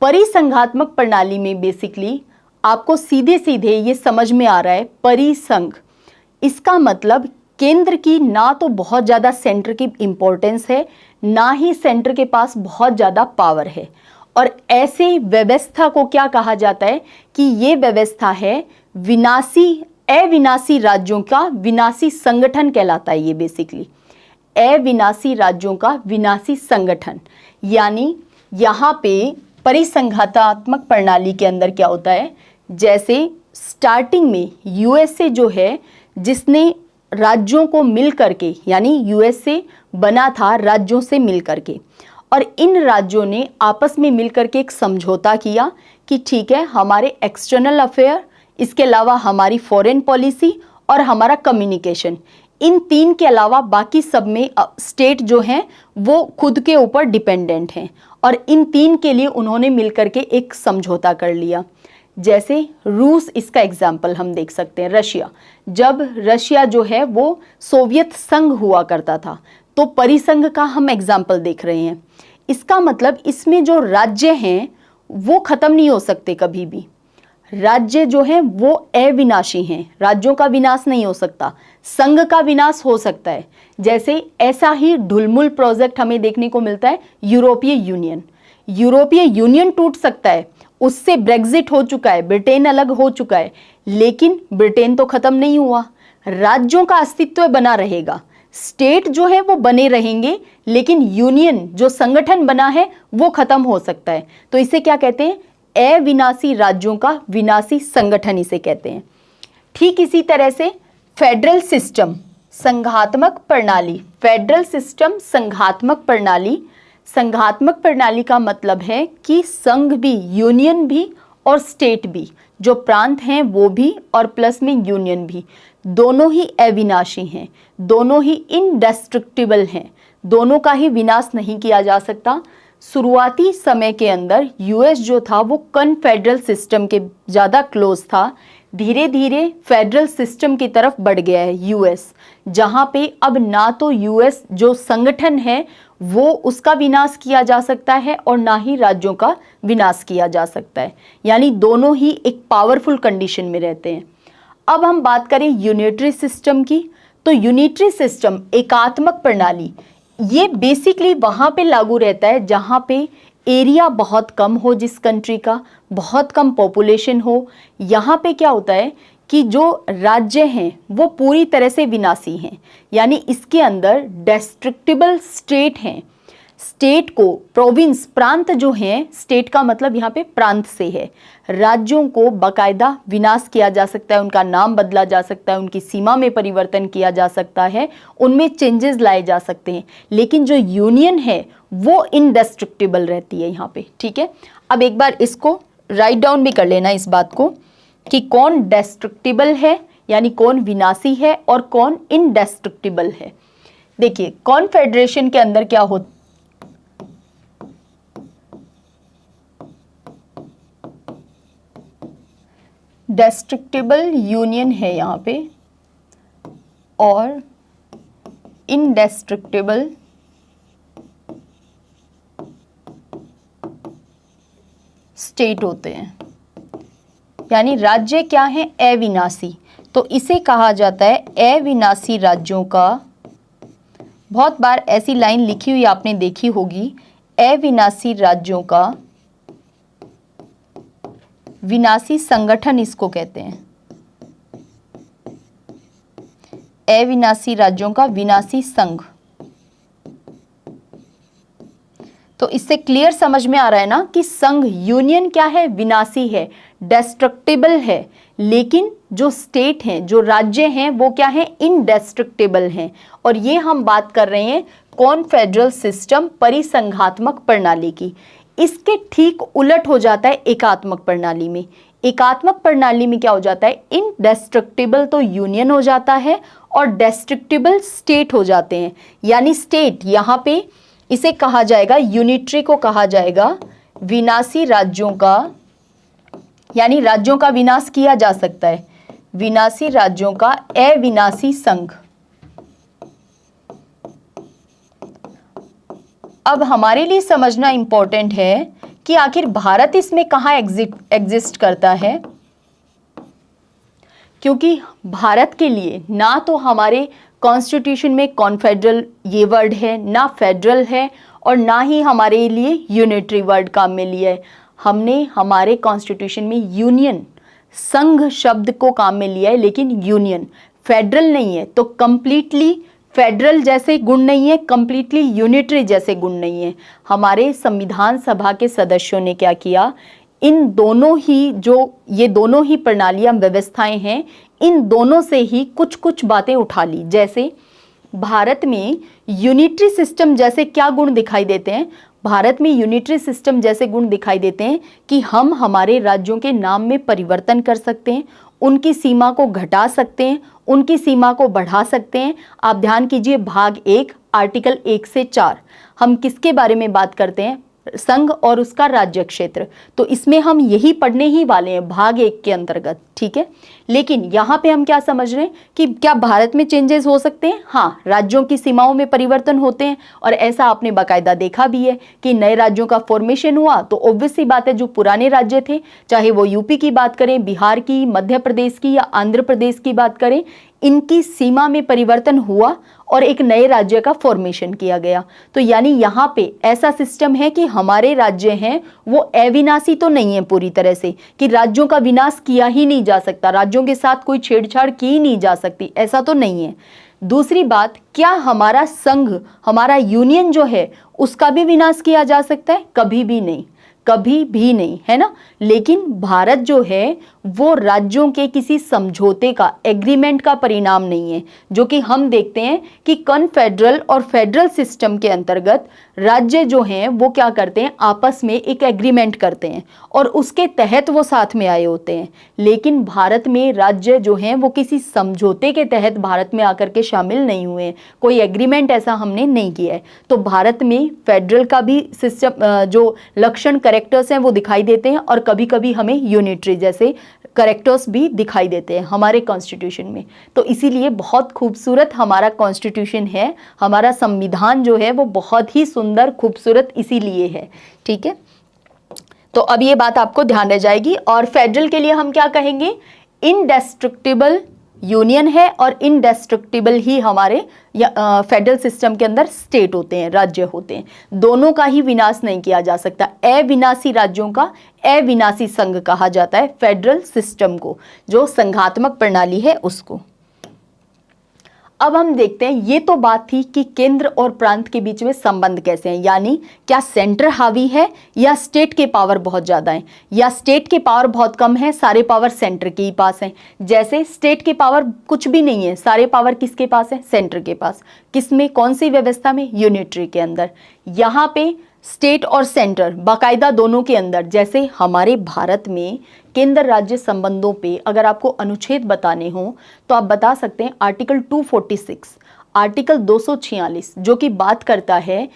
परिसंघात्मक प्रणाली में बेसिकली आपको सीधे सीधे ये समझ में आ रहा है परिसंघ, इसका मतलब केंद्र की ना तो बहुत ज़्यादा सेंटर की इम्पोर्टेंस है, ना ही सेंटर के पास बहुत ज़्यादा पावर है। और ऐसे व्यवस्था को क्या कहा जाता है कि ये व्यवस्था है अविनाशी राज्यों का विनाशी संगठन कहलाता है। ये बेसिकली अविनाशी राज्यों का विनाशी संगठन, यानी यहाँ पे परिसंघातात्मक प्रणाली के अंदर क्या होता है? जैसे स्टार्टिंग में यूएसए जो है, जिसने राज्यों को मिल करके, यानी यूएसए बना था राज्यों से मिल करके, और इन राज्यों ने आपस में मिल करके एक समझौता किया कि ठीक है, हमारे एक्सटर्नल अफेयर, इसके अलावा हमारी फॉरेन पॉलिसी और हमारा कम्युनिकेशन, इन 3 के अलावा बाकी सब में स्टेट जो हैं वो खुद के ऊपर डिपेंडेंट हैं, और इन 3 के लिए उन्होंने मिल करके एक समझौता कर लिया। जैसे रूस, इसका एग्जाम्पल हम देख सकते हैं। रशिया, जब रशिया जो है वो सोवियत संघ हुआ करता था, तो परिसंघ का हम एग्जाम्पल देख रहे हैं। इसका मतलब इसमें जो राज्य हैं वो खत्म नहीं हो सकते कभी भी। राज्य जो हैं वो अविनाशी हैं, राज्यों का विनाश नहीं हो सकता, संघ का विनाश हो सकता है। जैसे ऐसा ही ढुलमुल प्रोजेक्ट हमें देखने को मिलता है यूरोपीय यूनियन। यूरोपीय यूनियन टूट सकता है, उससे ब्रेग्जिट हो चुका है, ब्रिटेन अलग हो चुका है, लेकिन ब्रिटेन तो खत्म नहीं हुआ। राज्यों का अस्तित्व बना रहेगा, स्टेट जो है वो बने रहेंगे, लेकिन यूनियन जो संगठन बना है वो खत्म हो सकता है। तो इसे क्या कहते हैं? अविनाशी राज्यों का विनाशी संगठन इसे कहते हैं। ठीक इसी तरह से फेडरल सिस्टम, संघात्मक प्रणाली। फेडरल सिस्टम संघात्मक प्रणाली। संघात्मक प्रणाली का मतलब है कि संघ भी, यूनियन भी और स्टेट भी, जो प्रांत हैं वो भी और प्लस में यूनियन भी, दोनों ही अविनाशी हैं, दोनों ही इनडेस्ट्रक्टिबल हैं, दोनों का ही विनाश नहीं किया जा सकता। शुरुआती समय के अंदर यूएस जो था वो कन्फेडरल सिस्टम के ज़्यादा क्लोज था। धीरे धीरे फेडरल सिस्टम की तरफ बढ़ गया है यूएस, जहां पे अब ना तो यूएस जो संगठन है वो उसका विनाश किया जा सकता है और ना ही राज्यों का विनाश किया जा सकता है, यानी दोनों ही एक पावरफुल कंडीशन में रहते हैं। अब हम बात करें यूनिटरी सिस्टम की, तो यूनिटरी सिस्टम एकात्मक प्रणाली ये बेसिकली वहाँ पे लागू रहता है जहाँ पे एरिया बहुत कम हो, जिस कंट्री का बहुत कम पॉपुलेशन हो। यहाँ पे क्या होता है कि जो राज्य हैं वो पूरी तरह से विनाशी हैं, यानी इसके अंदर डिस्ट्रिक्टिबल स्टेट हैं। स्टेट को प्रोविंस, प्रांत जो हैं, स्टेट का मतलब यहाँ पे प्रांत से है, राज्यों को बाकायदा विनाश किया जा सकता है, उनका नाम बदला जा सकता है, उनकी सीमा में परिवर्तन किया जा सकता है, उनमें चेंजेस लाए जा सकते हैं, लेकिन जो यूनियन है वो इनडेस्ट्रक्टिबल रहती है यहाँ पे। ठीक है, अब एक बार इसको राइट डाउन भी कर लेना इस बात को कि कौन डेस्ट्रक्टिबल है यानी कौन विनाशी है और कौन इनडेस्ट्रक्टिबल है। देखिए कॉन्फेडरेशन के अंदर क्या होता, डेस्ट्रक्टिबल यूनियन है यहाँ पे और इनडेस्ट्रक्टिबल स्टेट होते हैं, यानी राज्य क्या है, अविनाशी। तो इसे कहा जाता है अविनाशी राज्यों का। बहुत बार ऐसी लाइन लिखी हुई आपने देखी होगी, अविनाशी राज्यों का विनाशी संगठन इसको कहते हैं, अविनाशी राज्यों का विनाशी संघ। तो इससे क्लियर समझ में आ रहा है ना कि संघ, यूनियन क्या है, विनाशी है, डेस्ट्रक्टिबल है, लेकिन जो स्टेट हैं, जो राज्य हैं वो क्या है, इनडेस्ट्रक्टिबल हैं। और ये हम बात कर रहे हैं कॉन्फेडरल सिस्टम, परिसंघात्मक प्रणाली की। इसके ठीक उलट हो जाता है एकात्मक प्रणाली में। एकात्मक प्रणाली में क्या हो जाता है, इनडेस्ट्रक्टिबल तो यूनियन हो जाता है और डेस्ट्रक्टिबल स्टेट हो जाते हैं। यानी स्टेट यहाँ पे इसे कहा जाएगा, यूनिटरी को कहा जाएगा विनाशी राज्यों का, यानी राज्यों का विनाश किया जा सकता है, विनाशी राज्यों का अविनाशी संघ। अब हमारे लिए समझना इंपॉर्टेंट है कि आखिर भारत इसमें कहाँ एग्जिस्ट करता है, क्योंकि भारत के लिए ना तो हमारे कॉन्स्टिट्यूशन में कॉन्फेडरल ये वर्ड है, ना फेडरल है, और ना ही हमारे लिए यूनिटरी वर्ड काम में लिया है। हमने हमारे कॉन्स्टिट्यूशन में यूनियन, संघ शब्द को काम में लिया है, लेकिन यूनियन, फेडरल नहीं है। तो कंप्लीटली फेडरल जैसे गुण नहीं है, कंप्लीटली यूनिटरी जैसे गुण नहीं है। हमारे संविधान सभा के सदस्यों ने क्या किया, इन दोनों ही जो ये दोनों ही प्रणालियां, व्यवस्थाएं हैं, इन दोनों से ही कुछ कुछ बातें उठा ली। जैसे भारत में यूनिटरी सिस्टम जैसे क्या गुण दिखाई देते हैं, भारत में यूनिटरी सिस्टम जैसे गुण दिखाई देते हैं कि हम हमारे राज्यों के नाम में परिवर्तन कर सकते हैं, उनकी सीमा को घटा सकते हैं, उनकी सीमा को बढ़ा सकते हैं। आप ध्यान कीजिए, भाग 1 आर्टिकल 1 से 4 हम किसके बारे में बात करते हैं, संघ और उसका राज्य क्षेत्र। तो इसमें हम यही पढ़ने ही वाले हैं भाग 1 के अंतर्गत। ठीक है, लेकिन यहाँ पे हम क्या समझ रहे हैं कि क्या भारत में चेंजेस हो सकते हैं, हाँ, राज्यों की सीमाओं में परिवर्तन होते हैं, और ऐसा आपने बाकायदा देखा भी है कि नए राज्यों का फॉर्मेशन हुआ। तो ऑब्वियस सी बात है, जो पुराने राज्य थे, चाहे वो यूपी की बात करें, बिहार की, मध्य प्रदेश की या आंध्र प्रदेश की बात करें, इनकी सीमा में परिवर्तन हुआ और एक नए राज्य का फॉर्मेशन किया गया। तो यानी यहाँ पे ऐसा सिस्टम है कि हमारे राज्य हैं वो अविनाशी तो नहीं है पूरी तरह से, कि राज्यों का विनाश किया ही नहीं जा सकता, राज्यों के साथ कोई छेड़छाड़ की नहीं जा सकती, ऐसा तो नहीं है। दूसरी बात, क्या हमारा संघ, हमारा यूनियन जो है उसका भी विनाश किया जा सकता है? कभी भी नहीं, कभी भी नहीं, है ना। लेकिन भारत जो है वो राज्यों के किसी समझौते का, एग्रीमेंट का परिणाम नहीं है, जो कि हम देखते हैं कि कॉन्फेडरल और फेडरल सिस्टम के अंतर्गत राज्य जो हैं वो क्या करते हैं, आपस में एक एग्रीमेंट करते हैं और उसके तहत वो साथ में आए होते हैं। लेकिन भारत में राज्य जो हैं वो किसी समझौते के तहत भारत में आकर के शामिल नहीं हुए हैं, कोई एग्रीमेंट ऐसा हमने नहीं किया है। तो भारत में फेडरल का भी सिस्टम जो लक्षण कैरेक्टर्स हैं वो दिखाई देते हैं और कभी कभी हमें यूनिटरी जैसे कैरेक्टर्स भी दिखाई देते हैं हमारे कॉन्स्टिट्यूशन में। तो इसीलिए बहुत खूबसूरत हमारा कॉन्स्टिट्यूशन है, हमारा संविधान जो है वो बहुत ही सुंदर खूबसूरत इसीलिए है। ठीक है, तो अब ये बात आपको ध्यान रह जाएगी। और फेडरल के लिए हम क्या कहेंगे, इनडेस्ट्रक्टिबल यूनियन है और इनडेस्ट्रक्टिबल ही हमारे फेडरल सिस्टम के अंदर स्टेट होते हैं, राज्य होते हैं। दोनों का ही विनाश नहीं किया जा सकता। अविनाशी राज्यों का अविनाशी संघ कहा जाता है फेडरल सिस्टम को, जो संघात्मक प्रणाली है उसको। अब हम देखते हैं, ये तो बात थी कि केंद्र और प्रांत के बीच में संबंध कैसे हैं, यानी क्या सेंटर हावी है या स्टेट के पावर बहुत ज़्यादा है, या स्टेट के पावर बहुत कम है, सारे पावर सेंटर के ही पास हैं। जैसे स्टेट के पावर कुछ भी नहीं है, सारे पावर किसके पास है, सेंटर के पास। किसमें, कौन सी व्यवस्था में, यूनिटरी के अंदर। यहाँ पे स्टेट और सेंटर बाकायदा दोनों के अंदर, जैसे हमारे भारत में केंद्र राज्य संबंधों पे अगर आपको अनुच्छेद बताने हो तो आप बता सकते हैं आर्टिकल 246, आर्टिकल 246 जो कि बात करता है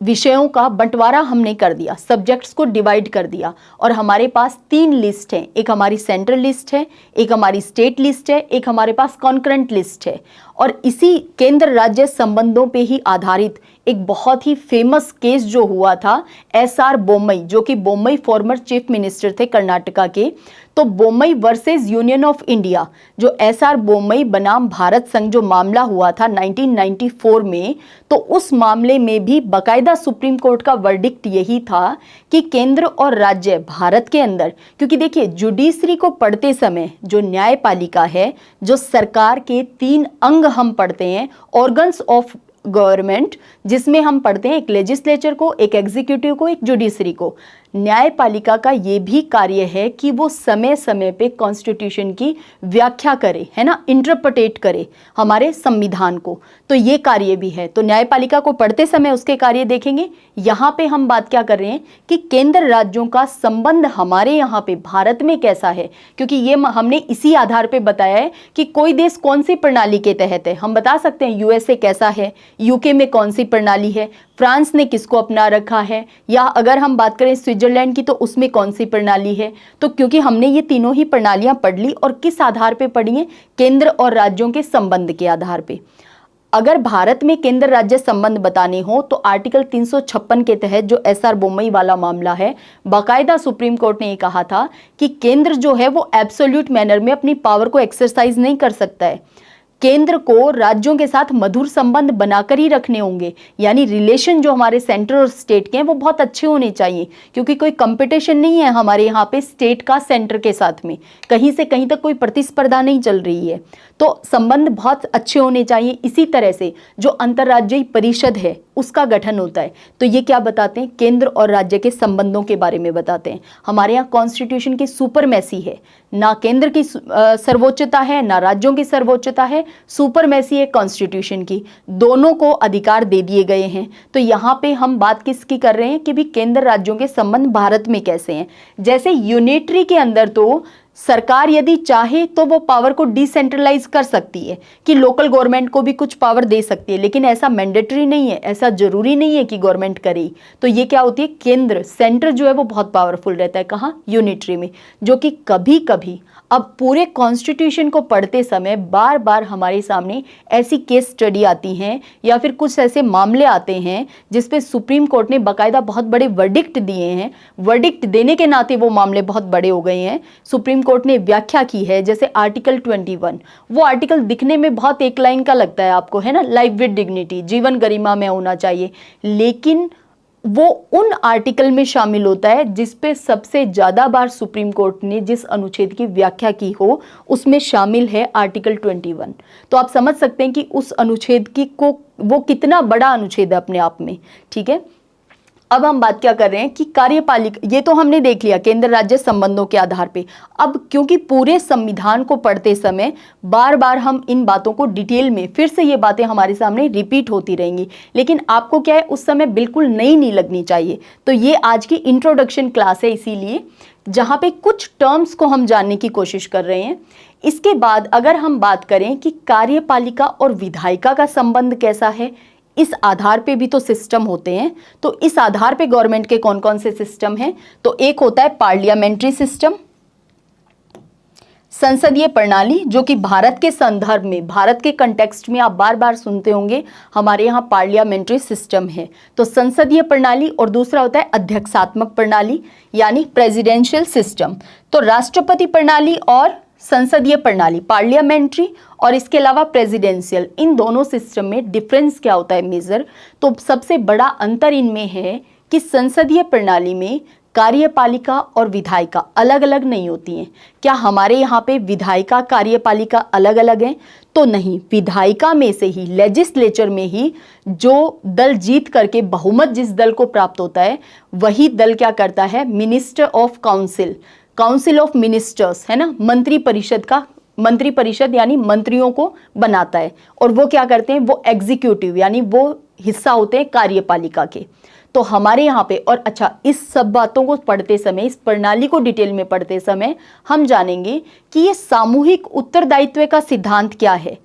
विषयों का बंटवारा हमने कर दिया, सब्जेक्ट्स को डिवाइड कर दिया और हमारे पास 3 लिस्ट हैं, एक हमारी सेंट्रल लिस्ट है, एक हमारी स्टेट लिस्ट है, एक हमारे पास कॉन्करेंट लिस्ट है। और इसी केंद्र राज्य संबंधों पे ही आधारित एक बहुत ही फेमस केस जो हुआ था एसआर बोम्मई, जो कि बोम्मई फॉर्मर चीफ मिनिस्टर थे कर्नाटका के। तो Bommai versus union of India, जो एसआर बोम्मई बनाम भारत संघ जो मामला हुआ था 1994 में, तो उस मामले में भी बाकायदा सुप्रीम कोर्ट का वर्डिक्ट यही था कि केंद्र और राज्य भारत के अंदर, क्योंकि देखिए जुडिशरी को पढ़ते समय जो न्यायपालिका है, जो सरकार के 3 अंग हम पढ़ते हैं, ऑर्गन्स ऑफ गवर्नमेंट, जिसमें हम पढ़ते हैं एक लेजिस्लेचर को, एक एग्जीक्यूटिव को, एक जुडिशरी को। न्यायपालिका का ये भी कार्य है कि वो समय समय पे कॉन्स्टिट्यूशन की व्याख्या करे, है ना, इंटरप्रेट करे हमारे संविधान को। तो ये कार्य भी है। तो न्यायपालिका को पढ़ते समय उसके कार्य देखेंगे। यहाँ पे हम बात क्या कर रहे हैं कि केंद्र राज्यों का संबंध हमारे यहाँ पे भारत में कैसा है, क्योंकि ये हमने इसी आधार पे बताया है कि कोई देश कौन सी प्रणाली के तहत है। हम बता सकते हैं यूएसए कैसा है, यूके में कौन सी प्रणाली है, फ्रांस ने किसको अपना रखा है, या अगर हम बात करें स्विट्जरलैंड की तो उसमें कौन सी प्रणाली है। तो क्योंकि हमने ये तीनों ही प्रणालियां पढ़ ली, और किस आधार पे पढ़ी है, केंद्र और राज्यों के संबंध के आधार पे। अगर भारत में केंद्र राज्य संबंध बताने हो तो आर्टिकल 356 के तहत जो एसआर बोम्मई वाला मामला है, बाकायदा सुप्रीम कोर्ट ने ये कहा था कि केंद्र जो है वो एब्सोल्यूट मैनर में अपनी पावर को एक्सरसाइज नहीं कर सकता है। केंद्र को राज्यों के साथ मधुर संबंध बनाकर ही रखने होंगे, यानी रिलेशन जो हमारे सेंटर और स्टेट के हैं वो बहुत अच्छे होने चाहिए, क्योंकि कोई कंपटीशन नहीं है हमारे यहाँ पे स्टेट का सेंटर के साथ में, कहीं से कहीं तक कोई प्रतिस्पर्धा नहीं चल रही है। तो संबंध बहुत अच्छे होने चाहिए। इसी तरह से जो अंतर्राज्यीय परिषद है उसका गठन होता है। तो ये क्या बताते हैं, केंद्र और राज्य के संबंधों के बारे में बताते हैं। हमारे यहाँ कॉन्स्टिट्यूशन की सुपरमेसी है, ना केंद्र की सर्वोच्चता है ना राज्यों की सर्वोच्चता है, सुपरमेसी है कॉन्स्टिट्यूशन की, दोनों को अधिकार दे दिए गए हैं। तो यहाँ पे हम बात किसकी कर रहे हैं कि भी केंद्र राज्यों के संबंध भारत में कैसे हैं। जैसे यूनिटरी के अंदर तो सरकार यदि चाहे तो वो पावर को डिसेंट्रलाइज कर सकती है कि लोकल गवर्नमेंट को भी कुछ पावर दे सकती है, लेकिन ऐसा मैंडेटरी नहीं है, ऐसा जरूरी नहीं है कि गवर्नमेंट करे। तो ये क्या होती है, केंद्र सेंटर जो है वो बहुत पावरफुल रहता है, कहाँ, यूनिटरी में। जो कि कभी कभी अब पूरे कॉन्स्टिट्यूशन को पढ़ते समय बार बार हमारे सामने ऐसी केस स्टडी आती हैं या फिर कुछ ऐसे मामले आते हैं जिसपे सुप्रीम कोर्ट ने बाकायदा बहुत बड़े वर्डिक्ट दिए हैं। वर्डिक्ट देने के नाते वो मामले बहुत बड़े हो गए हैं, सुप्रीम कोर्ट ने व्याख्या की है। जैसे आर्टिकल 21, वो आर्टिकल दिखने में बहुत एक लाइन का लगता है आपको, है ना, लाइफ विद डिग्निटी, जीवन गरिमा में होना चाहिए, लेकिन वो उन आर्टिकल में शामिल होता है जिस पे सबसे ज़्यादा बार सुप्रीम कोर्ट ने जिस अनुच्छेद की व्याख्या की हो उसमें शामिल है आर्टिकल 21। तो आप समझ सकते हैं कि उस अनुच्छेद की को वो कितना बड़ा अनुच्छेद है अपने आप में। ठीक है, अब हम बात क्या कर रहे हैं कि कार्यपालिका, ये तो हमने देख लिया केंद्र राज्य संबंधों के आधार पे। अब क्योंकि पूरे संविधान को पढ़ते समय बार बार हम इन बातों को डिटेल में फिर से ये बातें हमारे सामने रिपीट होती रहेंगी, लेकिन आपको क्या है उस समय बिल्कुल नई नहीं लगनी चाहिए। तो ये आज की इंट्रोडक्शन क्लास है, इसीलिए जहाँ पे कुछ टर्म्स को हम जानने की कोशिश कर रहे हैं। इसके बाद अगर हम बात करें कि कार्यपालिका और विधायिका का संबंध कैसा है, इस आधार पे भी तो सिस्टम होते हैं। तो इस आधार पे गवर्नमेंट के कौन कौन से सिस्टम हैं? तो एक होता है पार्लियामेंट्री सिस्टम, संसदीय प्रणाली, जो कि भारत के संदर्भ में, भारत के कंटेक्स्ट में आप बार बार सुनते होंगे, हमारे यहाँ पार्लियामेंट्री सिस्टम है। तो संसदीय प्रणाली, और दूसरा होता है अध्यक्षात्मक प्रणाली यानी प्रेसिडेंशियल सिस्टम। तो राष्ट्रपति प्रणाली और संसदीय प्रणाली, पार्लियामेंट्री और इसके अलावा प्रेसिडेंशियल, इन दोनों सिस्टम में डिफरेंस क्या होता है मेजर? तो सबसे बड़ा अंतर इनमें है कि संसदीय प्रणाली में कार्यपालिका और विधायिका अलग अलग नहीं होती हैं। क्या हमारे यहाँ पे विधायिका कार्यपालिका अलग अलग हैं? तो नहीं, विधायिका में से ही, लेजिस्लेचर में ही जो दल जीत करके बहुमत जिस दल को प्राप्त होता है, वही दल क्या करता है? Minister of council, council of ministers है ना, मंत्री परिषद यानी मंत्रियों को बनाता है। और वो क्या करते हैं? वो एग्जीक्यूटिव यानी वो हिस्सा होते हैं कार्यपालिका के। तो हमारे यहाँ पे, और अच्छा, इस सब बातों को पढ़ते समय, इस प्रणाली को डिटेल में पढ़ते समय हम जानेंगे कि ये सामूहिक उत्तरदायित्व का सिद्धांत क्या है,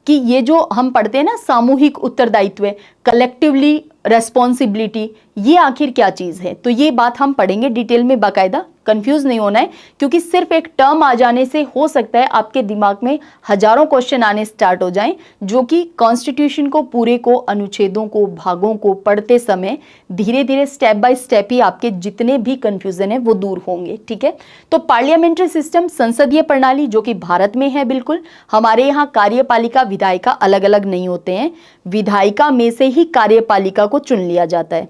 कि ये जो हम पढ़ते हैं ना सामूहिक उत्तरदायित्व, कलेक्टिवली रेस्पॉन्सिबिलिटी, ये आखिर क्या चीज़ है? तो ये बात हम पढ़ेंगे डिटेल में बाकायदा, कंफ्यूज नहीं होना है, क्योंकि सिर्फ एक टर्म आ जाने से हो सकता है आपके दिमाग में हजारों क्वेश्चन आने स्टार्ट हो जाएं, जो कि कॉन्स्टिट्यूशन को पूरे को, अनुच्छेदों को, भागों को पढ़ते समय धीरे धीरे स्टेप बाय स्टेप ही आपके जितने भी कंफ्यूजन है वो दूर होंगे। ठीक है, तो पार्लियामेंट्री सिस्टम, संसदीय प्रणाली, जो कि भारत में है बिल्कुल, हमारे यहाँ कार्यपालिका विधायिका अलग अलग नहीं होते हैं, विधायिका में से ही कार्यपालिका को चुन लिया जाता है।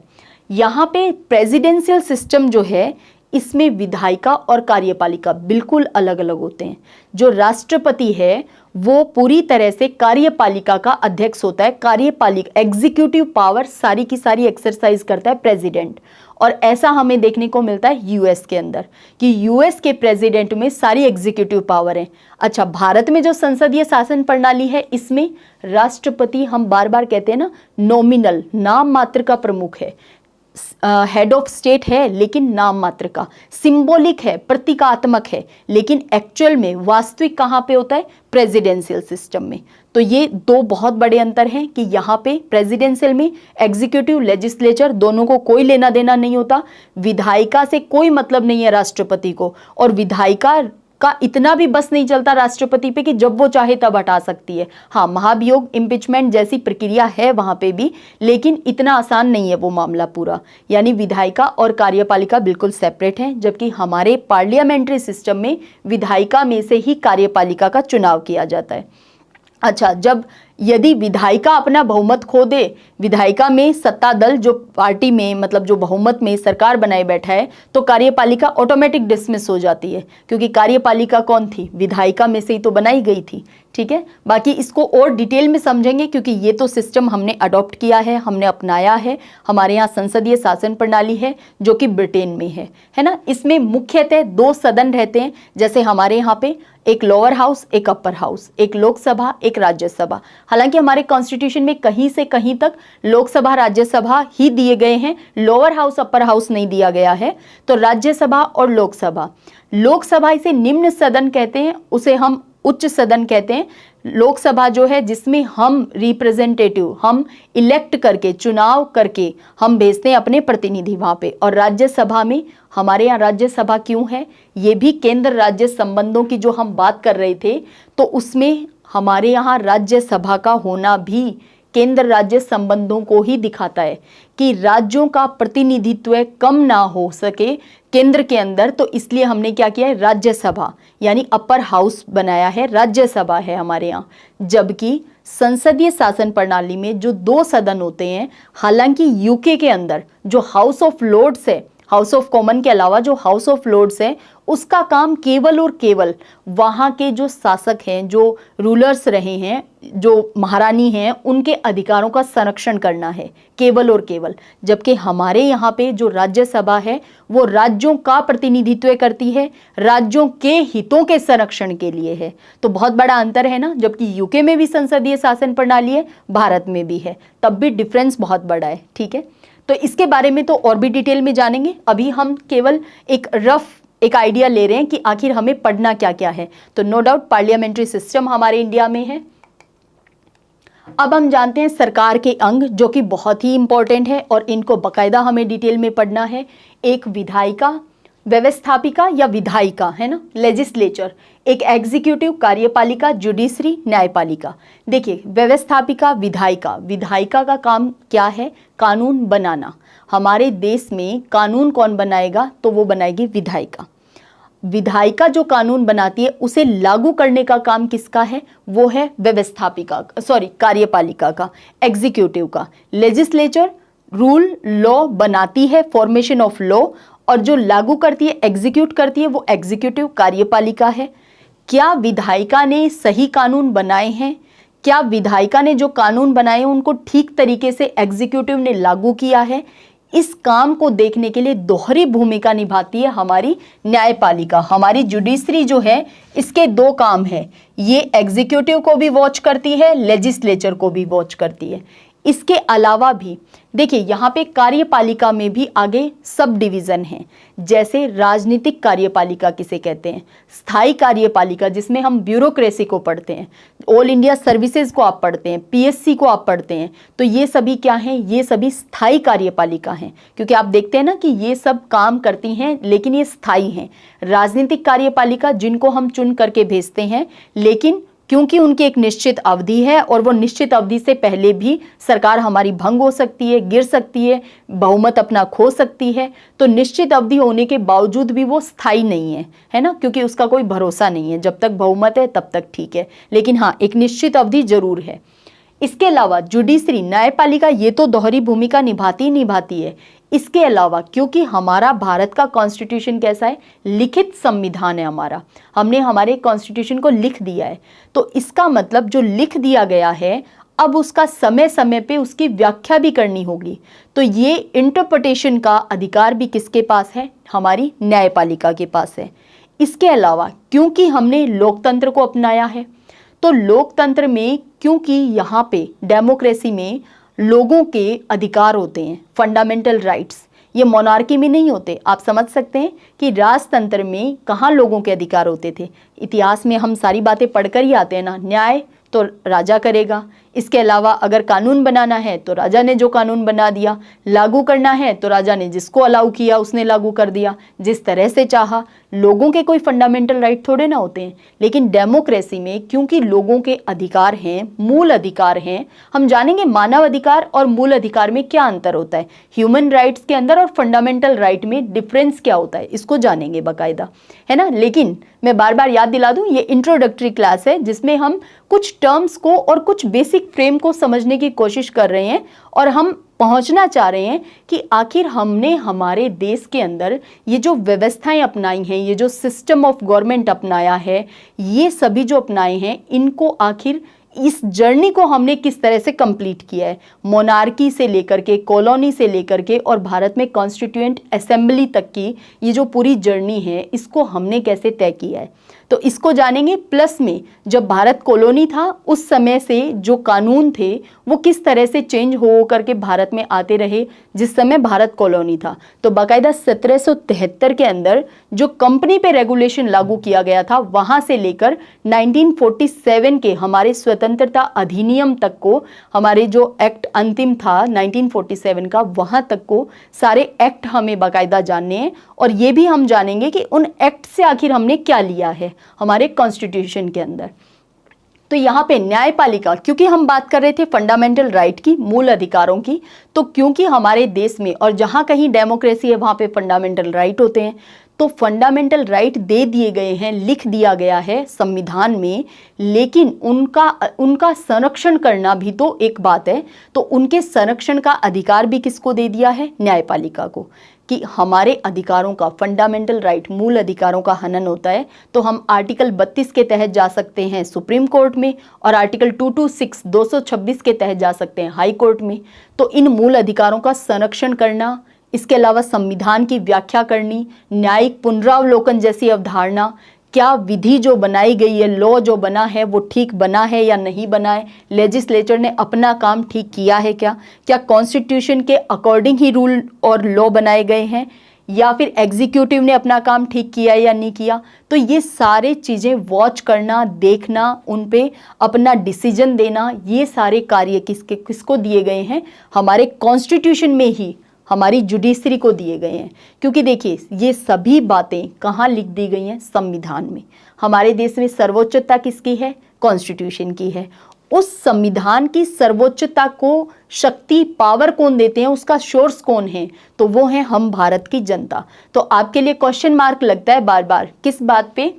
यहाँ पे प्रेसिडेंशियल सिस्टम जो है, इसमें विधायिका और कार्यपालिका बिल्कुल अलग अलग होते हैं। जो राष्ट्रपति है वो पूरी तरह से कार्यपालिका का अध्यक्ष होता है, कार्यपालिका एग्जीक्यूटिव पावर सारी की सारी एक्सरसाइज करता है प्रेसिडेंट। और ऐसा हमें देखने को मिलता है यूएस के अंदर, कि यूएस के प्रेसिडेंट में सारी एग्जीक्यूटिव पावर है। अच्छा, भारत में जो संसदीय शासन प्रणाली है, इसमें राष्ट्रपति, हम बार बार कहते हैं ना, नॉमिनल, नाम मात्र का प्रमुख है, हेड ऑफ स्टेट है लेकिन नाम मात्र का, सिंबॉलिक है, प्रतीकात्मक है, लेकिन एक्चुअल में वास्तविक कहाँ पे होता है? प्रेसिडेंशियल सिस्टम में। तो ये दो बहुत बड़े अंतर हैं कि यहाँ पे प्रेसिडेंशियल में एग्जीक्यूटिव लेजिस्लेचर दोनों को कोई लेना देना नहीं होता, विधायिका से कोई मतलब नहीं है राष्ट्रपति को, और विधायिका का इतना भी बस नहीं चलता राष्ट्रपति पे कि जब वो चाहे तब हटा सकती है। हाँ, महाभियोग, इम्पीचमेंट जैसी प्रक्रिया है वहां पे भी, लेकिन इतना आसान नहीं है वो मामला पूरा। यानी विधायिका और कार्यपालिका बिल्कुल सेपरेट हैं, जबकि हमारे पार्लियामेंट्री सिस्टम में विधायिका में से ही कार्यपालिका का चुनाव किया जाता है। अच्छा, जब यदि विधायिका अपना बहुमत खो दे, विधायिका में सत्ता दल जो पार्टी में, मतलब जो बहुमत में सरकार बनाए बैठा है, तो कार्यपालिका ऑटोमेटिक डिसमिस हो जाती है, क्योंकि कार्यपालिका कौन थी? विधायिका में से ही तो बनाई गई थी। ठीक है, बाकी इसको और डिटेल में समझेंगे, क्योंकि ये तो सिस्टम हमने अडॉप्ट किया है, हमने अपनाया है। हमारे यहाँ संसदीय शासन प्रणाली है जो कि ब्रिटेन में है ना। इसमें मुख्यतः दो सदन रहते हैं, जैसे हमारे यहाँ पे एक लोअर हाउस, एक अपर हाउस, एक लोकसभा, एक राज्यसभा। हालांकि हमारे कॉन्स्टिट्यूशन में कहीं से कहीं तक लोकसभा राज्यसभा ही दिए गए हैं, लोअर हाउस अपर हाउस नहीं दिया गया है। तो राज्यसभा और लोकसभा, लोकसभा इसे निम्न सदन कहते हैं, उसे हम उच्च सदन कहते हैं। लोकसभा जो है जिसमें हम रिप्रेजेंटेटिव, हम इलेक्ट करके, चुनाव करके हम भेजते हैं अपने प्रतिनिधि वहाँ पे। और राज्यसभा में, हमारे यहाँ राज्यसभा क्यों है? ये भी केंद्र राज्य संबंधों की जो हम बात कर रहे थे, तो उसमें हमारे यहाँ राज्यसभा का होना भी केंद्र राज्य संबंधों को ही दिखाता है कि राज्यों का प्रतिनिधित्व कम ना हो सके केंद्र के अंदर। तो इसलिए हमने क्या किया है? राज्यसभा यानी अपर हाउस बनाया है, राज्यसभा है हमारे यहाँ। जबकि संसदीय शासन प्रणाली में जो दो सदन होते हैं, हालांकि यूके के अंदर जो हाउस ऑफ लॉर्ड्स है, हाउस ऑफ कॉमन के अलावा जो हाउस ऑफ लॉर्ड्स है, उसका काम केवल और केवल वहाँ के जो शासक हैं, जो रूलर्स रहे हैं, जो महारानी हैं, उनके अधिकारों का संरक्षण करना है, केवल और केवल। जबकि हमारे यहाँ पे जो राज्यसभा है वो राज्यों का प्रतिनिधित्व करती है, राज्यों के हितों के संरक्षण के लिए है। तो बहुत बड़ा अंतर है ना। जबकि यूके में भी संसदीय शासन प्रणाली है, भारत में भी है, तब भी डिफरेंस बहुत बड़ा है। ठीक है, तो इसके बारे में तो और भी डिटेल में जानेंगे। अभी हम केवल एक आइडिया ले रहे हैं कि आखिर हमें पढ़ना क्या क्या है। तो नो डाउट पार्लियामेंट्री सिस्टम हमारे इंडिया में है। अब हम जानते हैं सरकार के अंग जो कि बहुत ही इंपॉर्टेंट है और इनको बकायदा हमें डिटेल में पढ़ना है। एक विधायिका, व्यवस्थापिका या विधायिका है ना, लेजिस्लेचर, एक एग्जीक्यूटिव कार्यपालिका, जुडिशरी न्यायपालिका। देखिए व्यवस्थापिका, विधायिका, विधायिका का काम क्या है? कानून बनाना। हमारे देश में कानून कौन बनाएगा? तो वो बनाएगी विधायिका। विधायिका जो कानून बनाती है उसे लागू करने का काम किसका है? वो है व्यवस्थापिका, सॉरी कार्यपालिका का, एग्जीक्यूटिव का। लेजिस्लेचर रूल लॉ बनाती है, फॉर्मेशन ऑफ लॉ, और जो लागू करती है, एग्जीक्यूट करती है, वो एग्जीक्यूटिव कार्यपालिका है। क्या विधायिका ने सही कानून बनाए हैं? क्या विधायिका ने जो कानून बनाए हैं उनको ठीक तरीके से एग्जीक्यूटिव ने लागू किया है? इस काम को देखने के लिए दोहरी भूमिका निभाती है हमारी न्यायपालिका। हमारी जुडिशरी जो है इसके दो काम है, ये एग्जीक्यूटिव को भी वॉच करती है, लेजिस्लेचर को भी वॉच करती है। इसके अलावा भी देखिए यहाँ पे कार्यपालिका में भी आगे सब डिवीजन है, जैसे राजनीतिक कार्यपालिका किसे कहते हैं, स्थायी कार्यपालिका जिसमें हम ब्यूरोक्रेसी को पढ़ते हैं, ऑल इंडिया सर्विसेज को आप पढ़ते हैं, पीएससी को आप पढ़ते हैं, तो ये सभी क्या हैं? ये सभी स्थायी कार्यपालिका हैं, क्योंकि आप देखते हैं ना कि ये सब काम करती हैं लेकिन ये स्थायी हैं। राजनीतिक कार्यपालिका जिनको हम चुन करके भेजते हैं, लेकिन क्योंकि उनकी एक निश्चित अवधि है और वो निश्चित अवधि से पहले भी सरकार हमारी भंग हो सकती है, गिर सकती है, बहुमत अपना खो सकती है, तो निश्चित अवधि होने के बावजूद भी वो स्थायी नहीं है ना, क्योंकि उसका कोई भरोसा नहीं है। जब तक बहुमत है तब तक ठीक है, लेकिन हाँ एक निश्चित अवधि जरूर है। इसके अलावा जुडिशरी न्यायपालिका ये तो दोहरी भूमिका निभाती है। इसके अलावा क्योंकि हमारा भारत का कॉन्स्टिट्यूशन कैसा है? लिखित संविधान है हमारा, हमने हमारे कॉन्स्टिट्यूशन को लिख दिया है, तो इसका मतलब जो लिख दिया गया है अब उसका समय समय पे उसकी व्याख्या भी करनी होगी। तो ये इंटरप्रिटेशन का अधिकार भी किसके पास है? हमारी न्यायपालिका के पास है। इसके अलावा क्योंकि हमने लोकतंत्र को अपनाया है, तो लोकतंत्र में क्योंकि यहाँ पे डेमोक्रेसी में लोगों के अधिकार होते हैं, फंडामेंटल राइट्स, ये मोनार्की में नहीं होते। आप समझ सकते हैं कि राजतंत्र में कहाँ लोगों के अधिकार होते थे। इतिहास में हम सारी बातें पढ़कर ही आते हैं ना, न्याय तो राजा करेगा, इसके अलावा अगर कानून बनाना है तो राजा ने जो कानून बना दिया, लागू करना है तो राजा ने जिसको अलाउ किया उसने लागू कर दिया जिस तरह से चाहा। लोगों के कोई फंडामेंटल राइट थोड़े ना होते हैं, लेकिन डेमोक्रेसी में क्योंकि लोगों के अधिकार हैं, मूल अधिकार हैं, हम जानेंगे मानव अधिकार और मूल अधिकार में क्या अंतर होता है, ह्यूमन राइट्स के अंदर और फंडामेंटल राइट में डिफरेंस क्या होता है, इसको जानेंगे बाकायदा, है ना। लेकिन मैं बार बार याद दिला दूं, ये इंट्रोडक्टरी क्लास है जिसमें हम कुछ टर्म्स को और कुछ बेसिक फ्रेम को समझने की कोशिश कर रहे हैं और हम पहुंचना चाह रहे हैं कि आखिर हमने हमारे देश के अंदर ये जो व्यवस्थाएं अपनाई हैं, ये जो सिस्टम ऑफ गवर्नमेंट अपनाया है, ये सभी जो अपनाए हैं, इनको आखिर इस जर्नी को हमने किस तरह से कंप्लीट किया है, मोनार्की से लेकर के, कॉलोनी से लेकर के और भारत में कॉन्स्टिट्यूएंट असेंबली तक की ये जो पूरी जर्नी है, इसको हमने कैसे तय किया है, तो इसको जानेंगे। प्लस में जब भारत कॉलोनी था उस समय से जो कानून थे वो किस तरह से चेंज हो करके भारत में आते रहे जिस समय भारत कॉलोनी था। तो बाकायदा 1773 के अंदर जो कंपनी पे रेगुलेशन लागू किया गया था, वहां से लेकर 1947 के हमारे स्वतंत्रता अधिनियम तक को, हमारे जो एक्ट अंतिम था 1947 का, वहां तक को सारे एक्ट हमें बाकायदा जानने हैं और ये भी हम जानेंगे कि उन एक्ट से आखिर हमने क्या लिया है हमारे कॉन्स्टिट्यूशन के अंदर। तो यहाँ पे न्यायपालिका, क्योंकि हम बात कर रहे थे फंडामेंटल राइट की, मूल अधिकारों की, तो क्योंकि हमारे देश में और जहाँ कहीं डेमोक्रेसी है वहाँ पे फंडामेंटल राइट होते हैं, तो फंडामेंटल राइट दे दिए गए हैं, लिख दिया गया है संविधान में, लेकिन उनका संरक्षण करना भी तो एक बात है। तो उनके संरक्षण का अधिकार भी किसको दे दिया है? न्यायपालिका को, कि हमारे अधिकारों का, फंडामेंटल राइट, मूल अधिकारों का हनन होता है तो हम आर्टिकल 32 के तहत जा सकते हैं सुप्रीम कोर्ट में और आर्टिकल 226 के तहत जा सकते हैं हाई कोर्ट में। तो इन मूल अधिकारों का संरक्षण करना, इसके अलावा संविधान की व्याख्या करनी, न्यायिक पुनरावलोकन जैसी अवधारणा, क्या विधि जो बनाई गई है, लॉ जो बना है वो ठीक बना है या नहीं बना है, लेजिस्लेचर ने अपना काम ठीक किया है क्या कॉन्स्टिट्यूशन के अकॉर्डिंग ही रूल और लॉ बनाए गए हैं, या फिर एग्जीक्यूटिव ने अपना काम ठीक किया या नहीं किया। तो ये सारे चीज़ें वॉच करना, देखना, उन पे अपना डिसीजन देना, ये सारे कार्य किसको दिए गए हैं? हमारे कॉन्स्टिट्यूशन में ही हमारी जुडिशरी को दिए गए हैं। क्योंकि देखिए ये सभी बातें कहाँ लिख दी गई हैं? संविधान में। हमारे देश में सर्वोच्चता किसकी है? कॉन्स्टिट्यूशन की है। उस संविधान की सर्वोच्चता को शक्ति, पावर कौन देते हैं, उसका सोर्स कौन है? तो वो है हम, भारत की जनता। तो आपके लिए क्वेश्चन मार्क लगता है बार बार किस बात पे?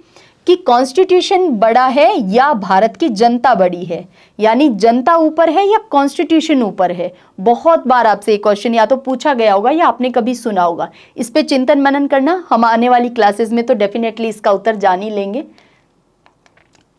कि कॉन्स्टिट्यूशन बड़ा है या भारत की जनता बड़ी है, यानी जनता ऊपर है या कॉन्स्टिट्यूशन ऊपर है। बहुत बार आपसे ये क्वेश्चन या तो पूछा गया होगा या आपने कभी सुना होगा। इस पे चिंतन मनन करना, हम आने वाली क्लासेस में तो डेफिनेटली इसका उत्तर जान ही लेंगे।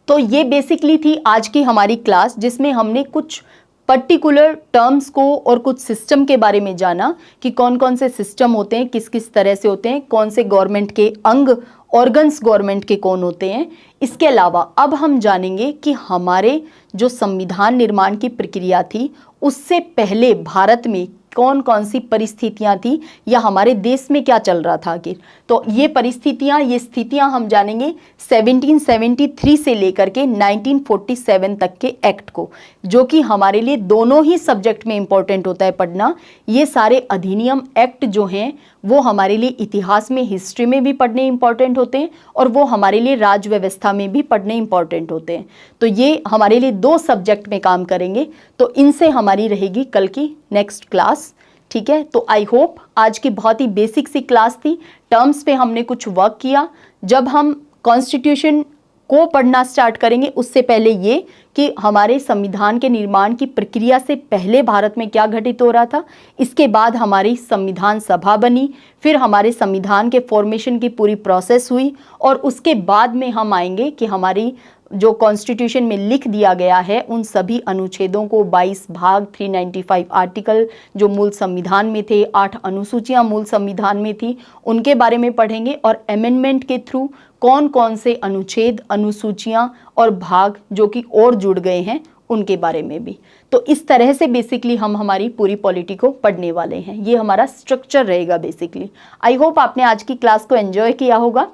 तो ये बेसिकली थी आज की हमारी क्लास, जिसमें हमने कुछ पर्टिकुलर टर्म्स को और कुछ सिस्टम के बारे में जाना कि कौन कौन से सिस्टम होते हैं, किस किस तरह से होते हैं, कौन से गवर्नमेंट के अंग, ऑर्गन्स गवर्नमेंट के कौन होते हैं। इसके अलावा अब हम जानेंगे कि हमारे जो संविधान निर्माण की प्रक्रिया थी उससे पहले भारत में कौन कौन सी परिस्थितियां थी या हमारे देश में क्या चल रहा था आखिर। तो ये परिस्थितियां, ये स्थितियां हम जानेंगे 1773 से लेकर के 1947 तक के एक्ट को, जो कि हमारे लिए दोनों ही सब्जेक्ट में इंपॉर्टेंट होता है पढ़ना। ये सारे अधिनियम, एक्ट जो हैं वो हमारे लिए इतिहास में, हिस्ट्री में भी पढ़ने इंपॉर्टेंट होते हैं और वो हमारे लिए राज्य व्यवस्था में भी पढ़ने इंपॉर्टेंट होते हैं। तो ये हमारे लिए दो सब्जेक्ट में काम करेंगे। तो इनसे हमारी रहेगी कल की नेक्स्ट क्लास। ठीक है, तो आई होप आज की बहुत ही बेसिक सी क्लास थी। टर्म्स पे हमने कुछ वर्क किया। जब हम कॉन्स्टिट्यूशन को पढ़ना स्टार्ट करेंगे उससे पहले ये कि हमारे संविधान के निर्माण की प्रक्रिया से पहले भारत में क्या घटित हो रहा था, इसके बाद हमारी संविधान सभा बनी, फिर हमारे संविधान के फॉर्मेशन की पूरी प्रोसेस हुई और उसके बाद में हम आएंगे कि हमारी जो कॉन्स्टिट्यूशन में लिख दिया गया है उन सभी अनुच्छेदों को, 22 भाग, 395 आर्टिकल जो मूल संविधान में थे, 8 अनुसूचियां मूल संविधान में थी, उनके बारे में पढ़ेंगे और अमेंडमेंट के थ्रू कौन कौन से अनुच्छेद, अनुसूचियां और भाग जो कि और जुड़ गए हैं उनके बारे में भी। तो इस तरह से बेसिकली हम हमारी पूरी पॉलिटी को पढ़ने वाले हैं। ये हमारा स्ट्रक्चर रहेगा बेसिकली। आई होप आपने आज की क्लास को एंजॉय किया होगा।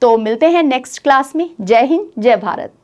तो मिलते हैं नेक्स्ट क्लास में। जय हिंद, जय भारत।